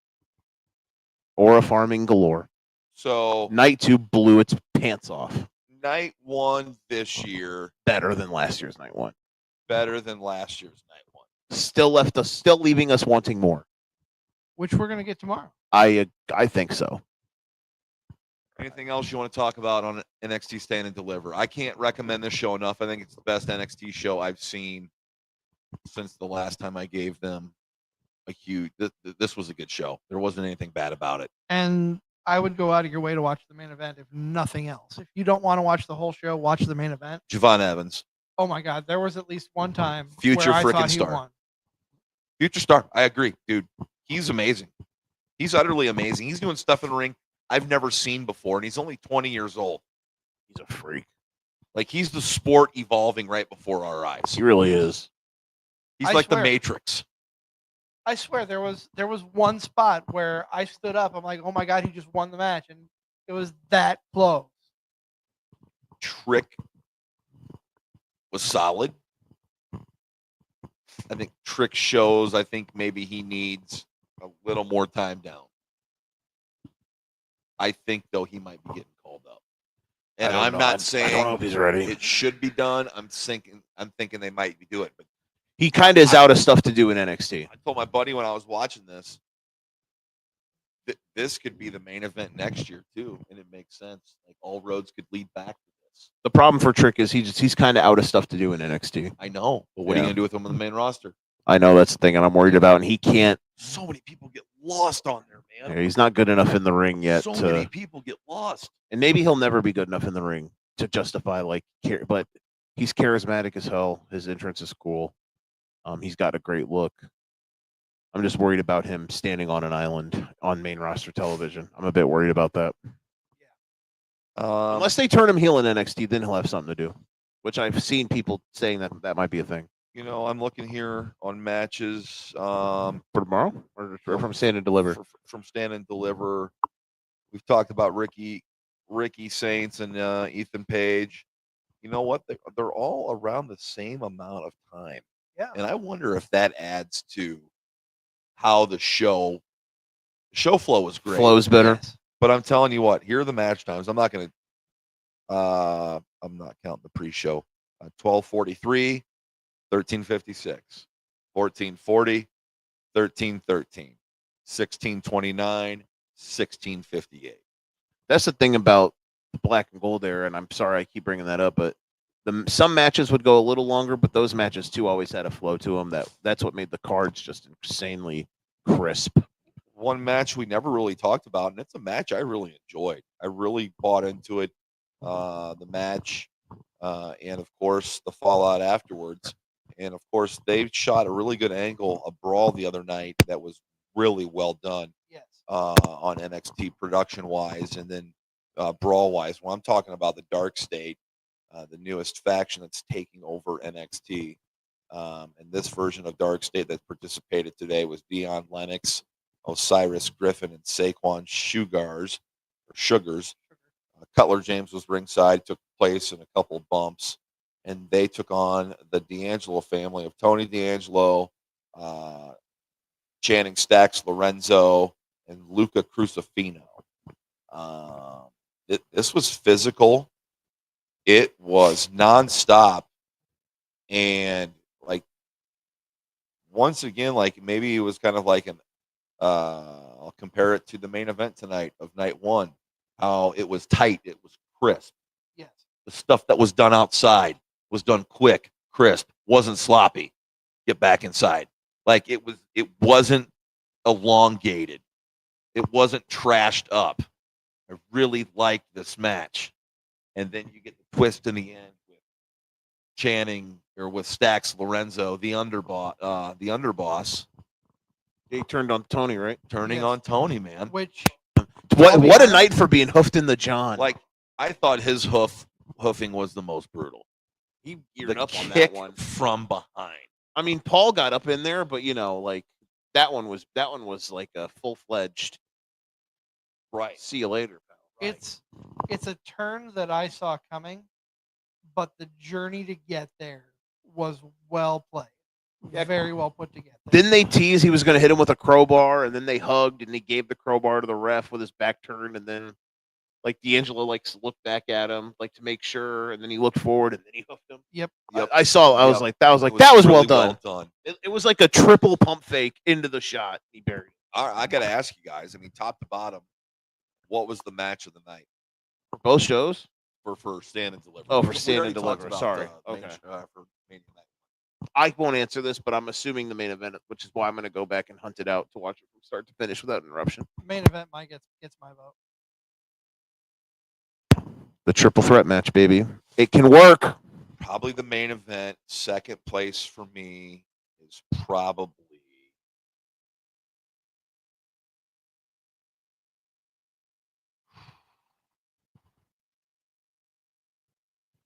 Aura farming galore. So Night 2 blew its pants off. night 1 this year Better than last year's night 1. better than last year's night 1. Still leaving us wanting more. Which we're going to get tomorrow. I think so. Anything else you want to talk about on NXT Stand and Deliver? I can't recommend this show enough. I think it's the best NXT show I've seen since the last time I gave them a huge. This was a good show. There wasn't anything bad about it. And I would go out of your way to watch the main event, if nothing else. If you don't want to watch the whole show, watch the main event. Javon Evans, Oh my God, there was at least one time Future where I frickin' thought he star. won. future star. I agree, dude. He's amazing. He's utterly amazing. He's doing stuff in the ring I've never seen before, and he's only 20 years old. He's a freak. Like, he's the sport evolving right before our eyes. He really is. He's I like swear. the Matrix. I swear there was one spot where I stood up. I'm like, oh my God, he just won the match, and it was that close. Trick was solid. I think Trick shows. I think maybe he needs a little more time down. I think though he might be getting called up, and I'm not saying I don't know if he's ready. it should be done. I'm thinking they might do it, but He kind of is out of stuff to do in NXT. I told my buddy when I was watching this, this could be the main event next year too, and it makes sense. Like, all roads could lead back to this. The problem for Trick is he's kind of out of stuff to do in NXT. I know, but what are you Yeah. gonna do with him on the main roster? I know that's the thing, and I'm worried about. And he can't. So many people get lost on there, man. He's not good enough in the ring yet. So many people get lost. And maybe he'll never be good enough in the ring to justify but he's charismatic as hell. His entrance is cool. He's got a great look. I'm just worried about him standing on an island on main roster television. I'm a bit worried about that. Unless they turn him heel in NXT, then he'll have something to do. Which I've seen people saying that might be a thing. You know, I'm looking here on matches For tomorrow? Or from Stand and Deliver? from Stand and Deliver. We've talked about Ricky Saints and Ethan Page. You know what? They're all around the same amount of time. Yeah. And I wonder if that adds to how the show Show flow was great. Flow's better. Yes. But I'm telling you what, here are the match times. I'm not counting the pre-show. 12:43, 13:56, 14:40, 13:13, 16:29, 16:58. That's the thing about the black and gold era, and I'm sorry I keep bringing that up, but some matches would go a little longer, but those matches too always had a flow to them. That's what made the cards just insanely crisp. One match we never really talked about, and it's a match I really enjoyed. I really bought into it. The match, and of course the fallout afterwards. And of course they shot a really good angle, a brawl the other night that was really well done Yes. on NXT production wise, and then brawl wise. When I'm talking about the Dark State, the newest faction that's taking over NXT. And this version of Dark State that participated today was Dion Lennox, Osiris Griffin, and Saquon Sugars. Cutler James was ringside, took place in a couple bumps, and they took on the D'Angelo family of Tony D'Angelo, Channing Stacks Lorenzo, and Luca Crucifino. This was physical. It was nonstop, and like once again, like maybe it was kind of like an. I'll compare it to the main event tonight of night one. How it was tight, it was crisp. Yes. The stuff that was done outside was done quick, crisp, wasn't sloppy. Get back inside. Like it wasn't elongated. It wasn't trashed up. I really liked this match. And then you get the twist in the end with Channing or with Stacks Lorenzo, the underboss. He turned on Tony, right? Turning Yes. on Tony, man. Which What be a honest- night for being hoofed in the John. Like I thought his hoofing was the most brutal. he geared The up on kick that one. from behind. I mean, Paul got up in there, but like that one was like a full-fledged Right. see you later, pal. it's a turn that I saw coming, but the journey to get there was well played. Yeah. Very well put together. Didn't they tease he was going to hit him with a crowbar, and then they hugged, and he gave the crowbar to the ref with his back turned, and then like D'Angelo looked back at him like to make sure, and then he looked forward, and then he hooked him. Yep. I saw. I was Yep. like, that was Really well done. done. It was like a triple pump fake into the shot. He buried it. I got to ask you guys. I mean, top to bottom, what was the match of the night For both shows. for Stand and Deliver? Oh, for We Stand already and talked Deliver. about Sorry. the main- Okay. for Mania night. I won't answer this, but I'm assuming the main event, which is why I'm going to go back and hunt it out to watch it from start to finish without interruption. Main event might gets my vote. The triple threat match, baby. It can work. Probably the main event. Second place for me is probably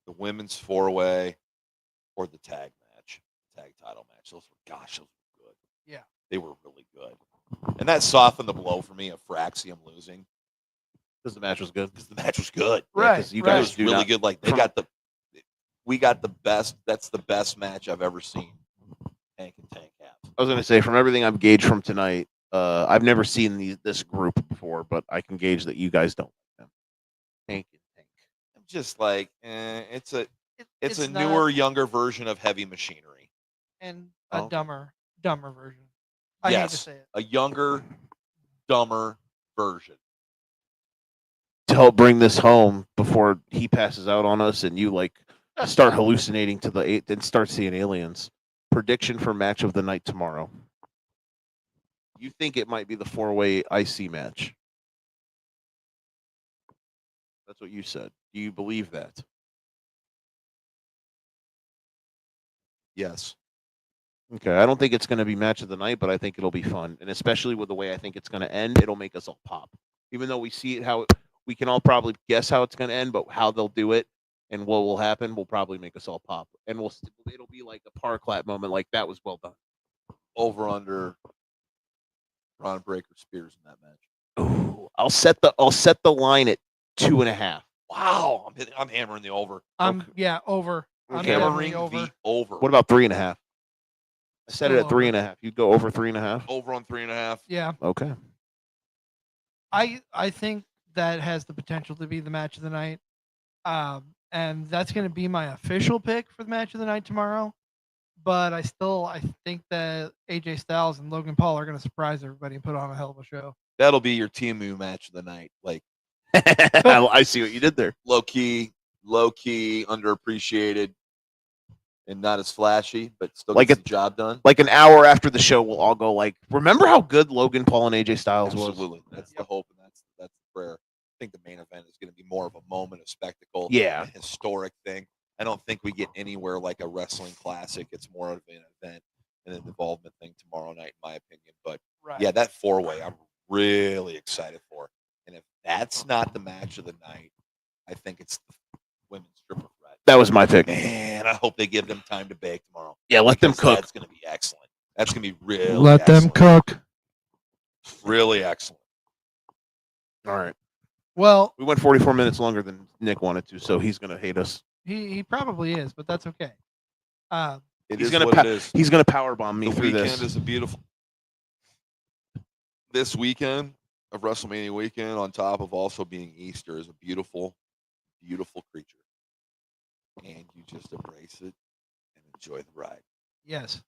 the women's four-way or the tag match, tag title match. Those were good. Yeah. They were really good. And that softened the blow for me of Fraxium losing Because the match was good. because the match was good. Right. 'cause you It guys was do really not- good. Like we got the best. That's the best match I've ever seen. Tank and Tank have. I was going to say, from everything I've gauged from tonight, I've never seen this group before, but I can gauge that you guys don't like them. Tank and Tank. I'm just like, it's a It's a not- newer, younger version of Heavy Machinery. and a Oh. dumber version. I hate to Yes, say it. a younger, dumber version. To help bring this home before he passes out on us and you start hallucinating to the eight and start seeing aliens. Prediction for match of the night tomorrow. You think it might be the 4-way IC match? That's what you said. Do you believe that? Yes. Okay, I don't think it's going to be match of the night, but I think it'll be fun, and especially with the way I think it's going to end, it'll make us all pop. Even though we see it we can all probably guess how it's going to end, but how they'll do it and what will happen will probably make us all pop, and it'll be like a par clap moment, like that was well done. Over under Ron Breaker Spears in that match. Ooh, I'll set the line at 2.5. Wow, I'm hammering the over. Over. I'm Okay. Hammering definitely over. the over. What about 3.5? I set it Still at 3.5. You'd go over 3.5. over on 3.5? Yeah. Okay. I think that has the potential to be the match of the night. And that's going to be my official pick for the match of the night tomorrow. But I think that AJ Styles and Logan Paul are going to surprise everybody and put on a hell of a show. That'll be your Timu match of the night. Like I see what you did there. low key, underappreciated, and not as flashy, but still Like gets the job done. Like an hour after the show, we'll all go like, remember how good Logan Paul and AJ Styles was? Absolutely. That's the hope, and that's the prayer. I think the main event is going to be more of a moment of spectacle. Yeah. A historic thing. I don't think we get anywhere like a wrestling classic. It's more of an event and an involvement thing tomorrow night, in my opinion. But yeah, that 4-way I'm really excited for. And if that's not the match of the night, I think it's the women's triple threat. That was my pick. Man, I hope they give them time to bake tomorrow. Yeah, let them cook. That's going to be excellent. That's going to be really Let them cook. Really excellent. All right. Well, We went 44 minutes longer than Nick wanted to, so he's going to hate us. he probably is, but that's okay. He's going to He's going to powerbomb me the through weekend this. is a beautiful. This weekend of WrestleMania weekend, on top of also being Easter, is a beautiful, beautiful creature, and you just embrace it and enjoy the ride. Yes.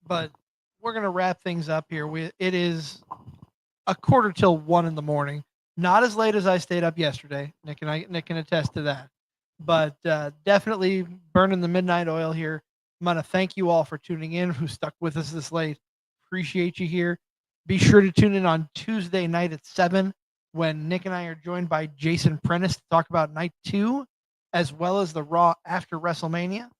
But we're going to wrap things up here. It is a 1:45 in the morning. Not as late as I stayed up yesterday. Nick can attest to that. But definitely burning the midnight oil here. I'm going to thank you all for tuning in, who stuck with us this late. Appreciate you here. Be sure to tune in on Tuesday night at 7 when Nick and I are joined by Jason Prentice to talk about Night 2, as well as the Raw after WrestleMania.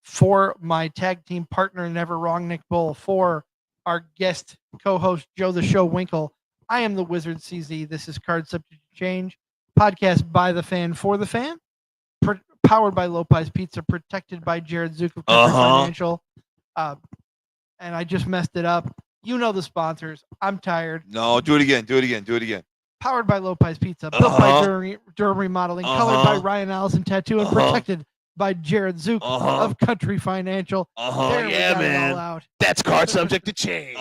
For my tag team partner, Never Wrong, Nick Bull, for our guest co-host, Joe the Show Winkle, I am the Wizard CZ. This is Card Subject to Change, podcast by the fan for the fan, powered by Lopez Pizza, protected by Jared Zook of Country Financial. And I just messed it up. You know the sponsors. I'm tired. No, do it again. Powered by Lopez Pizza, built by Durham Remodeling, colored by Ryan Allison Tattoo, and protected by Jared Zook of Country Financial. There, we got it all out. That's Card Subject to Change.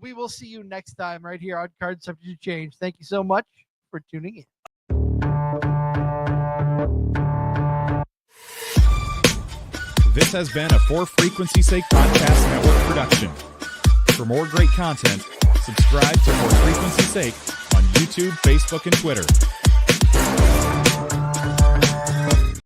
We will see you next time right here on Card Subject to Change. Thank you so much for tuning in. This has been a For Frequency's Sake Podcast Network production. For more great content, subscribe to For Frequency's Sake on YouTube, Facebook, and Twitter.